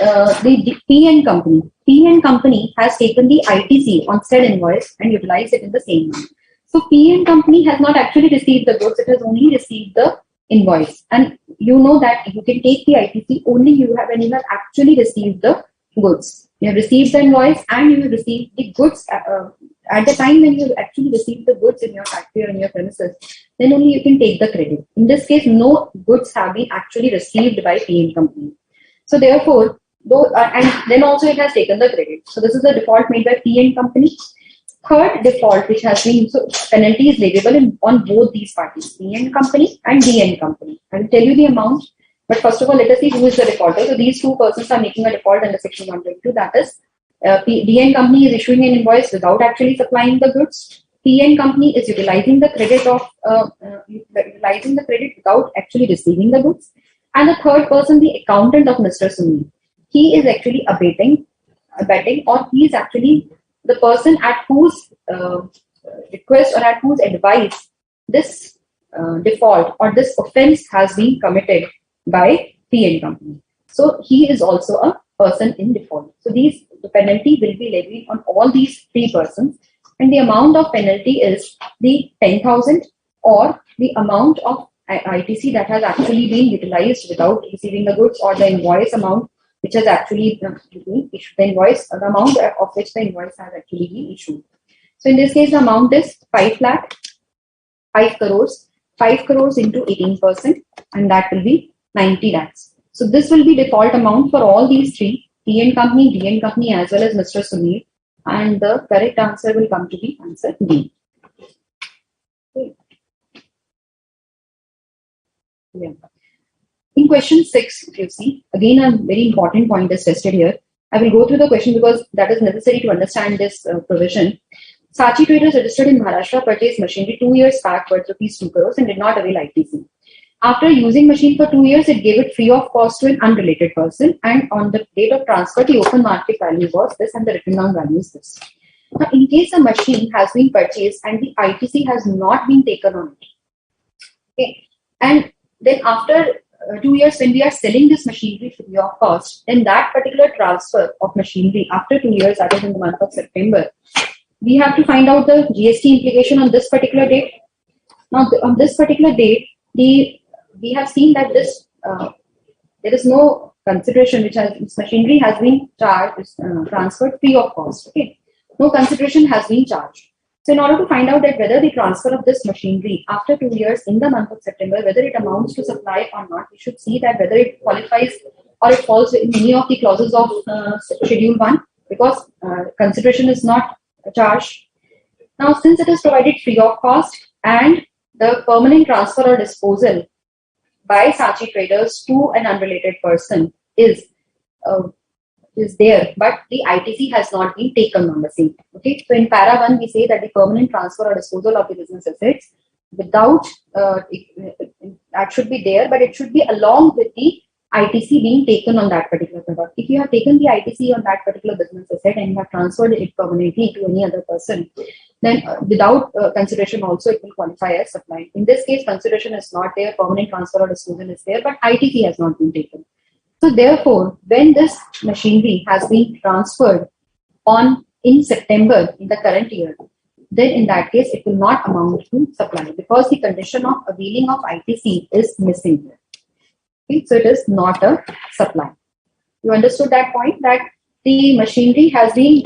the P&N Company. P&N Company has taken the ITC on said invoice and utilized it in the same manner. So P&N Company has not actually received the goods; it has only received the invoice. And you know that you can take the ITC only when you have actually received the goods. You have received the invoice and you have received the goods at the time when you actually received the goods in your factory or in your premises. then only you can take the credit. In this case, no goods have been actually received by PN company. So therefore, and then also it has taken the credit. So this is the default made by PN company. Third default, which has been, so penalty is leviable on both these parties, PN company and DN company. I will tell you the amount, but first of all, let us see who is the defaulter. So these two persons are making a default under section 122. That is, DN company is issuing an invoice without actually supplying the goods. PN company is utilizing the credit without actually receiving the goods. And the third person, the accountant of Mr. Sunil, he is actually abetting, or he is actually the person at whose request or at whose advice this default or this offense has been committed by PN company. So he is also a person in default. So the penalty will be levied on all these three persons, and the amount of penalty is the 10,000 or the amount of ITC that has actually been utilized without receiving the goods, or the invoice amount which has actually been issued, the invoice, the amount of which the invoice has actually been issued. So in this case, the amount is 5 lakh, 5 crores, 5 crores into 18%, and that will be 90 lakhs. So this will be default amount for all these three, PN company, DN company, as well as Mr. Sunil, and the correct answer will come to be answer D. Okay. Yeah. In question 6, if you see, again a very important point is tested here. I will go through the question because that is necessary to understand this provision. Sachi Traders registered in Maharashtra purchased machinery 2 years back worth rupees 2 crores and did not avail ITC. After using machine for 2 years, it gave it free of cost to an unrelated person, and on the date of transfer, the open market value was this and the written down value is this. Now, in case a machine has been purchased and the ITC has not been taken on it, okay, and then after 2 years, when we are selling this machinery free of cost, then that particular transfer of machinery after 2 years, that is in the month of September, we have to find out the GST implication on this particular date. Now, on this particular date, we have seen that this there is no consideration which has this machinery has been charged transferred free of cost. Okay, no consideration has been charged. So in order to find out that whether the transfer of this machinery after 2 years in the month of September, whether it amounts to supply or not, we should see that whether it qualifies or it falls in any of the clauses of Schedule 1, because consideration is not charged. Now, since it is provided free of cost and the permanent transfer or disposal by Sachi Traders to an unrelated person is there, but the ITC has not been taken on the same. Okay, so in para 1, we say that the permanent transfer or disposal of the business assets without that should be there, but it should be along with the ITC being taken on that particular product. If you have taken the ITC on that particular business asset and you have transferred it permanently to any other person, then without consideration also it will qualify as supply. In this case, consideration is not there, permanent transfer or disposal is there, but ITC has not been taken. So therefore, when this machinery has been transferred in September in the current year, then in that case it will not amount to supply because the condition of availing of ITC is missing here. Okay, so it is not a supply. You understood that point, that the machinery has been,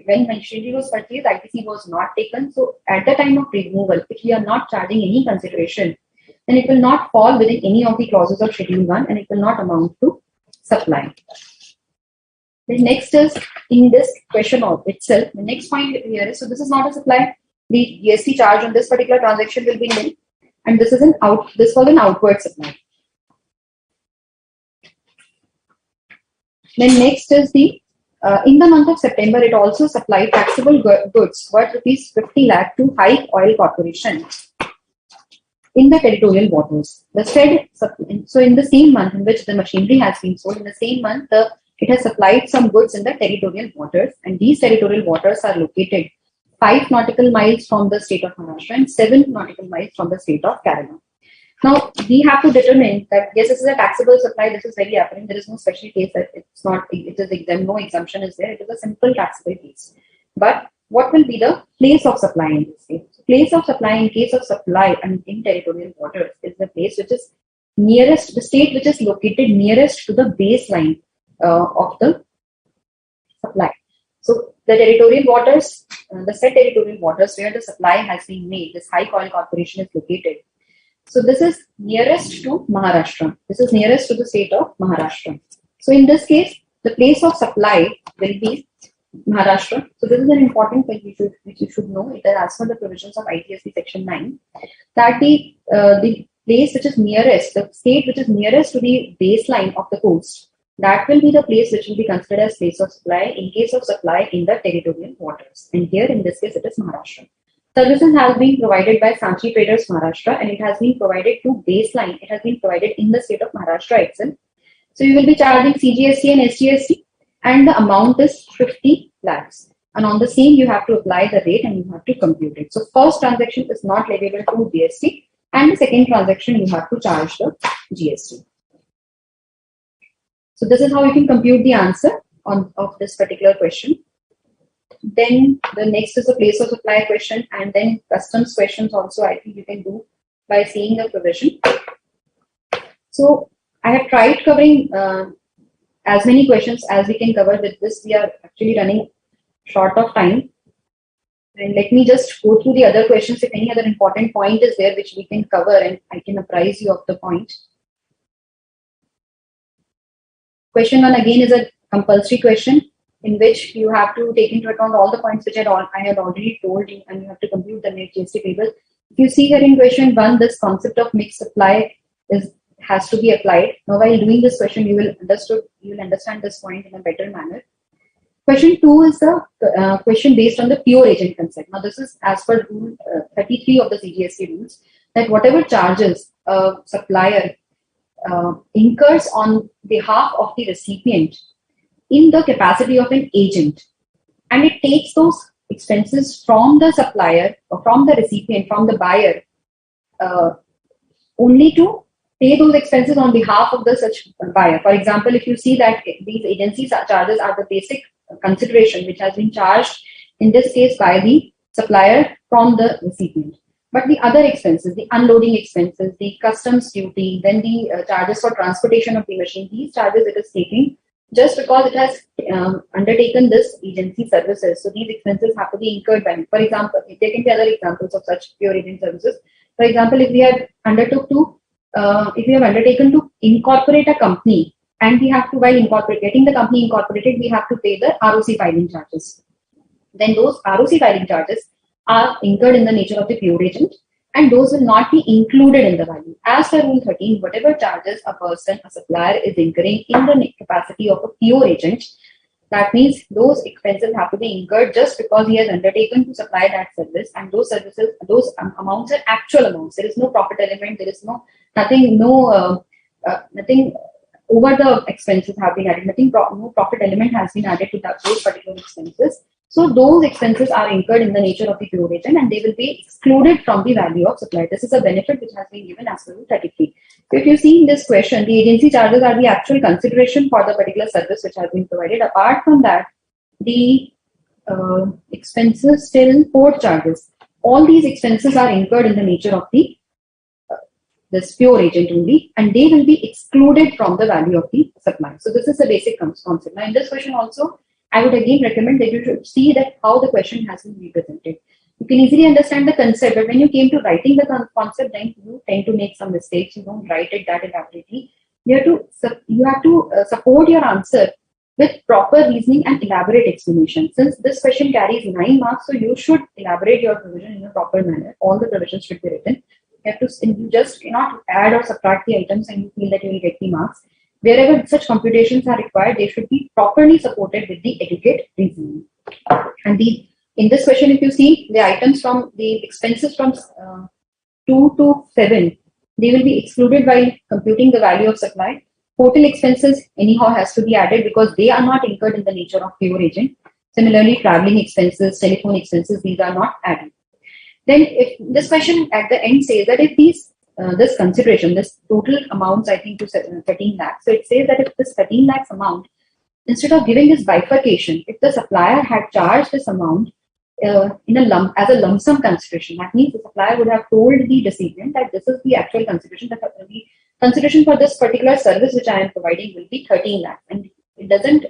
when machinery was purchased, ITC was not taken. So at the time of removal, if we are not charging any consideration, then it will not fall within any of the clauses of Schedule 1 and it will not amount to supply. The next is in this question of itself, the next point here is, so this is not a supply. The GST charge on this particular transaction will be nil, and this is this was an outward supply. Then next is the in the month of September, it also supplied taxable goods worth rupees 50 lakh to High Oil Corporation in the territorial waters. So in the same month in which the machinery has been sold, in the same month it has supplied some goods in the territorial waters, and these territorial waters are located 5 nautical miles from the state of Maharashtra and 7 nautical miles from the state of Kerala. Now, we have to determine that, yes, this is a taxable supply, this is very apparent, there is no special case that it's not, it is exempt, no exemption is there, it is a simple taxable case. But what will be the place of supply in this case? So place of supply in case of supply and in territorial waters is the place which is nearest, the state which is located nearest to the baseline of the supply. So the territorial waters, the said territorial waters where the supply has been made, this High Oil Corporation is located, So this is nearest to Maharashtra. This is nearest to the state of Maharashtra. So in this case, the place of supply will be Maharashtra. So this is an important point which you should know. It is as per the provisions of ITSC section 9 that the place which is nearest, the state which is nearest to the baseline of the coast, that will be the place which will be considered as place of supply in case of supply in the territorial waters. And here in this case it is Maharashtra. Services has been provided by Sanchi Traders Maharashtra, and it has been provided to baseline. It has been provided in the state of Maharashtra itself. So you will be charging CGST and SGST, and the amount is 50 lakhs. And on the same, you have to apply the rate and you have to compute it. So first transaction is not liable to GST, and the second transaction you have to charge the GST. So this is how you can compute the answer of this particular question. Then the next is the place of supply question, and then customs questions also I think you can do by seeing the provision. So I have tried covering as many questions as we can cover. With this, we are actually running short of time. And let me just go through the other questions. If any other important point is there which we can cover, and I can apprise you of the point. Question 1 again is a compulsory question in which you have to take into account all the points which I had already told you, and you have to compute the net GST table. If you see here in question 1, this concept of mixed supply has to be applied. Now, while doing this question, you will understand this point in a better manner. Question 2 is a question based on the pure agent concept. Now, this is as per Rule 33 of the CGST rules, that whatever charges a supplier incurs on behalf of the recipient in the capacity of an agent, and it takes those expenses from the supplier or from the recipient, from the buyer, only to pay those expenses on behalf of the such buyer. For example, if you see that these agency charges are the basic consideration which has been charged in this case by the supplier from the recipient. But the other expenses, the unloading expenses, the customs duty, then the charges for transportation of the machine, these charges it is taking just because it has undertaken this agency services. So these expenses have to be incurred by, for example, taking the other examples of such pure agent services. For example, if we have undertaken to incorporate a company, and we have to, while getting the company incorporated, we have to pay the ROC filing charges. Then those ROC filing charges are incurred in the nature of the pure agent, and those will not be included in the value. As per Rule 13, whatever charges a supplier is incurring in the capacity of a pure agent, that means those expenses have to be incurred just because he has undertaken to supply that service, and those services, those amounts are actual amounts. There is no profit element. There is nothing over the expenses have been added. No profit element has been added to those particular expenses. So those expenses are incurred in the nature of the pure agent, and they will be excluded from the value of supply. This is a benefit which has been given as per Rule 33. So if you see in this question, the agency charges are the actual consideration for the particular service which has been provided. Apart from that, the expenses till port charges, all these expenses are incurred in the nature of the this pure agent only, and they will be excluded from the value of the supply. So this is the basic concept. Now in this question also, I would again recommend that you should see that how the question has been represented. You can easily understand the concept, but when you came to writing the concept, then you tend to make some mistakes. You don't write it that elaborately. You have to support your answer with proper reasoning and elaborate explanation. Since this question carries 9 marks, so you should elaborate your provision in a proper manner. All the provisions should be written. You just cannot add or subtract the items and you feel that you will get the marks. Wherever such computations are required, they should be properly supported with the adequate reasoning. And in this question, if you see the items from the expenses from 2 to 7, they will be excluded while computing the value of supply. Hotel expenses anyhow has to be added because they are not incurred in the nature of pure agent. Similarly, traveling expenses, telephone expenses, these are not added. Then if this question at the end says that if this consideration, this total amounts, I think to 13 lakhs. So it says that if this 13 lakhs amount, instead of giving this bifurcation, if the supplier had charged this amount as a lump sum consideration, that means the supplier would have told the recipient that this is the actual consideration, that the consideration for this particular service which I am providing will be 13 lakhs, and it doesn't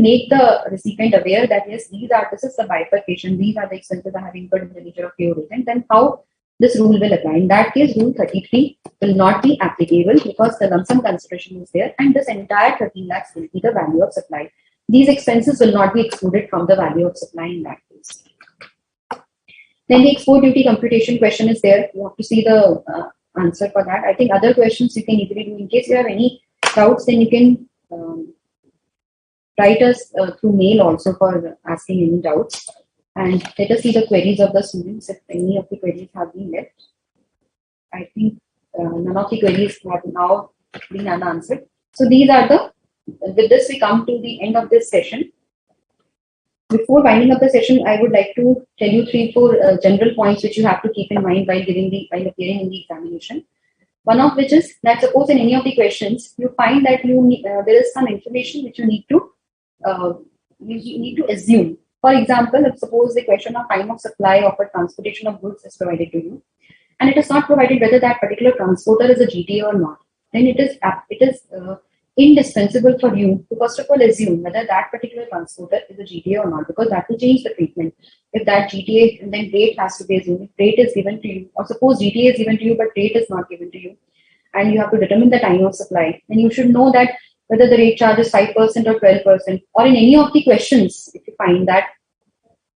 make the recipient aware that yes, this is the bifurcation, these are the expenses I have incurred in the nature of pure agent. Then how this rule will apply. In that case, Rule 33 will not be applicable because the lump sum consideration is there, and this entire 13 lakhs will be the value of supply. These expenses will not be excluded from the value of supply in that case. Then the export duty computation question is there. You have to see the answer for that. I think other questions you can easily do. In case you have any doubts, then you can write us through mail also for asking any doubts. And let us see the queries of the students, if any of the queries have been left. I think none of the queries have now been unanswered. So these are the, with this we come to the end of this session. Before winding up the session, I would like to tell you 3-4 general points which you have to keep in mind while appearing in the examination. One of which is that suppose in any of the questions you find that there is some information which you need to assume. For example, if suppose the question of time of supply of a transportation of goods is provided to you, and it is not provided whether that particular transporter is a GTA or not, then it is indispensable for you to first of all assume whether that particular transporter is a GTA or not, because that will change the treatment. If that GTA, and then rate has to be assumed. If rate is given to you, or suppose GTA is given to you but rate is not given to you, and you have to determine the time of supply, then you should know that whether the rate charge is 5% or 12%, or in any of the questions, if you find that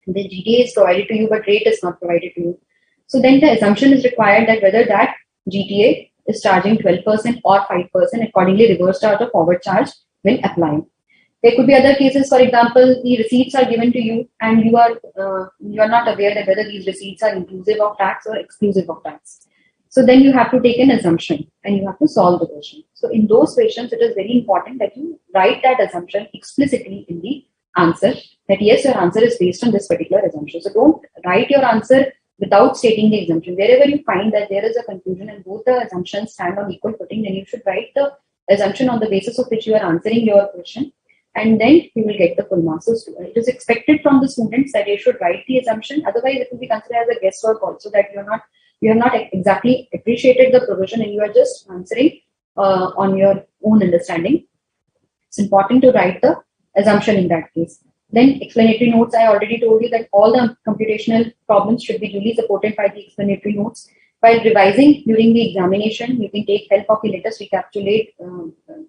the GTA is provided to you but rate is not provided to you. So then the assumption is required that whether that GTA is charging 12% or 5%, accordingly reverse charge or forward charge will apply. There could be other cases, for example, the receipts are given to you and you are not aware that whether these receipts are inclusive of tax or exclusive of tax. So then you have to take an assumption and you have to solve the question. So in those questions, it is very important that you write that assumption explicitly in the answer, that yes, your answer is based on this particular assumption. So don't write your answer without stating the assumption. Wherever you find that there is a confusion and both the assumptions stand on equal footing, then you should write the assumption on the basis of which you are answering your question, and then you will get the full marks. So it is expected from the students that they should write the assumption. Otherwise, it will be considered as a guesswork also, that you have not exactly appreciated the provision and you are just answering on your own understanding. It's important to write the assumption in that case. Then explanatory notes, I already told you that all the computational problems should be duly supported by the explanatory notes. While revising during the examination, you can take help of the latest recapitulate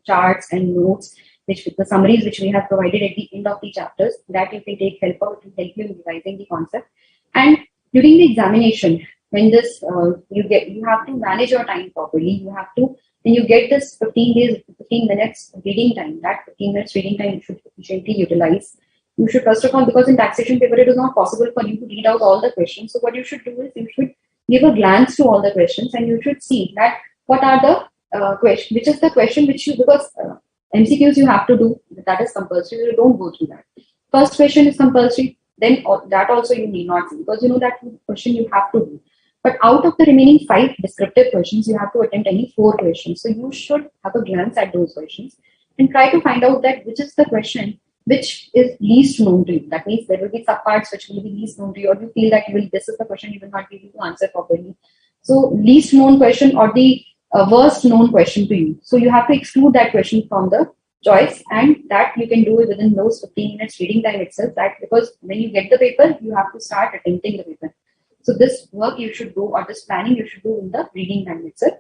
charts and notes, which the summaries which we have provided at the end of the chapters, that you can take help of, it will help you in revising the concept. And during the examination, when this you have to manage your time properly. You have to, when you get this 15 minutes reading time, that 15 minutes reading time you should efficiently utilize. You should first of all, because in taxation paper it is not possible for you to read out all the questions. So what you should do is you should give a glance to all the questions and you should see that what are the question, which is the question which you, because MCQs you have to do, that is compulsory, you don't go through that. First question is compulsory, then that also you need not see, because you know that question you have to do. But out of the remaining 5 descriptive questions, you have to attempt any 4 questions. So you should have a glance at those questions and try to find out that which is the question which is least known to you. That means there will be subparts which will be least known to you, or you feel that this is the question you will not be able to answer properly. So least known question or the worst known question to you. So you have to exclude that question from the choice, and that you can do it within those 15 minutes reading time itself. That because when you get the paper, you have to start attempting the paper. So this work you should do, or this planning you should do in the reading time itself.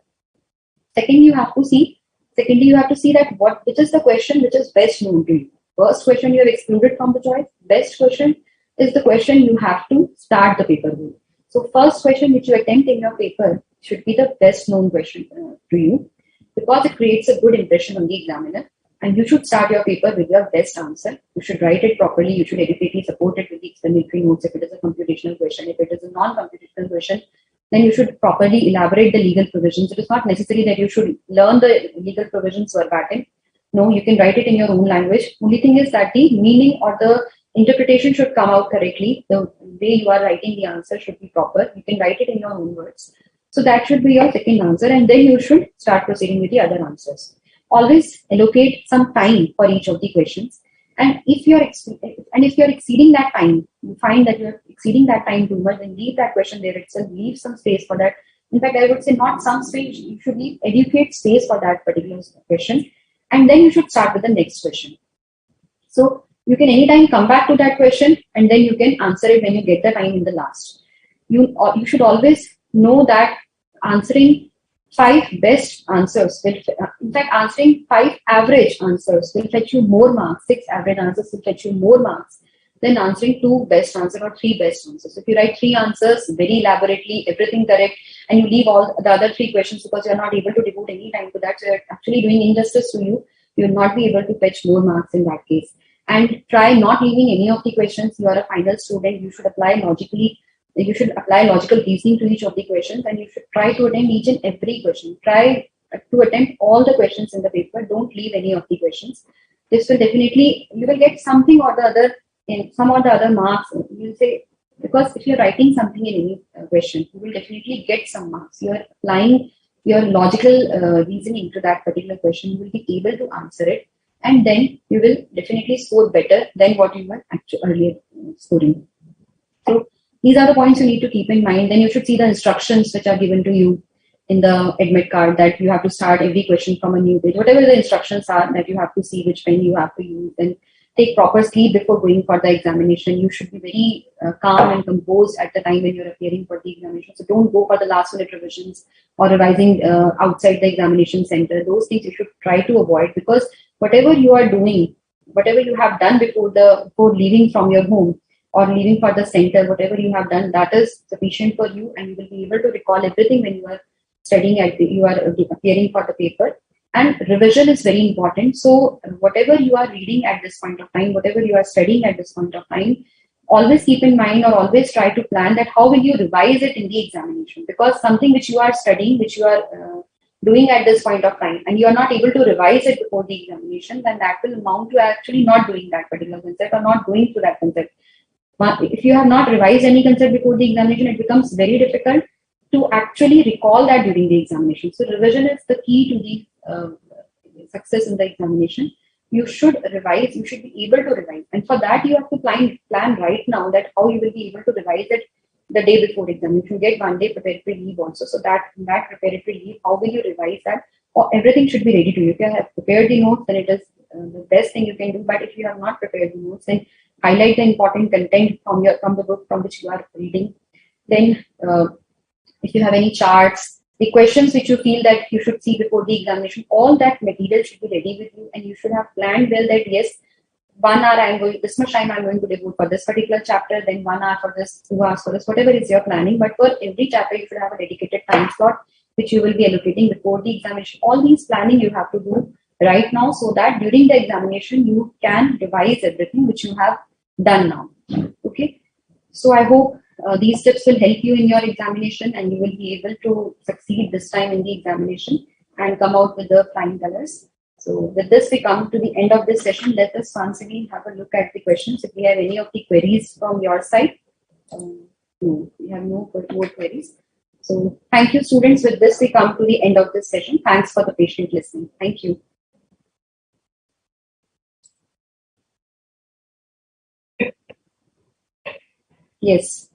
Secondly, you have to see that which is the question which is best known to you. First question you have excluded from the choice. Best question is the question you have to start the paper with. So first question which you attempt in your paper should be the best known question to you, because it creates a good impression on the examiner. And you should start your paper with your best answer. You should write it properly. You should adequately support it with the explanatory notes if it is a computational question. If it is a non-computational question, then you should properly elaborate the legal provisions. It is not necessary that you should learn the legal provisions verbatim. No, you can write it in your own language. Only thing is that the meaning or the interpretation should come out correctly. The way you are writing the answer should be proper. You can write it in your own words. So that should be your second answer, and then you should start proceeding with the other answers. Always allocate some time for each of the questions. And if you're exceeding that time, you find that you're exceeding that time too much, then leave that question there itself. Leave some space for that. In fact, I would say not some space. You should leave adequate space for that particular question, and then you should start with the next question. So you can anytime come back to that question, and then you can answer it when you get the time in the last. You should always know that answering 5 best answers will, in fact, answering 5 average answers will fetch you more marks. 6 average answers will fetch you more marks than answering 2 best answers or 3 best answers. If you write 3 answers very elaborately, everything correct, and you leave all the other 3 questions because you're not able to devote any time to that, so you're actually doing injustice to you. You will not be able to fetch more marks in that case. And try not leaving any of the questions. You are a final student. You should apply logically. You should apply logical reasoning to each of the questions, and you should try to attempt each and every question. Try to attempt all the questions in the paper. Don't leave any of the questions. This will definitely, you will get something or the other in some or the other marks. You'll say, because if you're writing something in any question, you will definitely get some marks. You're applying your logical reasoning to that particular question. You will be able to answer it, and then you will definitely score better than what you were actually earlier scoring. So these are the points you need to keep in mind. Then you should see the instructions which are given to you in the admit card, that you have to start every question from a new page. Whatever the instructions are, that you have to see which pen you have to use, and take proper sleep before going for the examination. You should be very calm and composed at the time when you're appearing for the examination. So don't go for the last minute revisions or revising outside the examination center. Those things you should try to avoid, because whatever you are doing, whatever you have done before leaving from your home or leaving for the center, whatever you have done, that is sufficient for you, and you will be able to recall everything when you are studying you are appearing for the paper. And revision is very important. So whatever you are reading at this point of time, whatever you are studying at this point of time, always keep in mind, or always try to plan that how will you revise it in the examination. Because something which you are studying, which you are doing at this point of time, and you are not able to revise it before the examination, then that will amount to actually not doing that particular concept or not going through that concept. If you have not revised any concept before the examination, it becomes very difficult to actually recall that during the examination. So revision is the key to the success in the examination. You should revise, you should be able to revise. And for that, you have to plan right now that how you will be able to revise it the day before exam. You should get 1 day preparatory leave also. So that in that preparatory leave, how will you revise that? Or everything should be ready to you. If you have prepared the notes, then it is the best thing you can do. But if you have not prepared the notes, then highlight the important content from the book from which you are reading. Then if you have any charts, the questions which you feel that you should see before the examination, all that material should be ready with you, and you should have planned well that yes, 1 hour I'm going, this much time I'm going to devote for this particular chapter, then 1 hour for this, 2 hours for this, whatever is your planning. But for every chapter, you should have a dedicated time slot which you will be allocating before the examination. All these planning you have to do right now, so that during the examination you can revise everything which you have done now. Okay, so I hope these tips will help you in your examination, and you will be able to succeed this time in the examination and come out with the flying colors. So with this, we come to the end of this session. Let us once again have a look at the questions. If we have any of the queries from your side, no, we have no more queries. So thank you, students. With this, we come to the end of this session. Thanks for the patient listening. Thank you. Yes.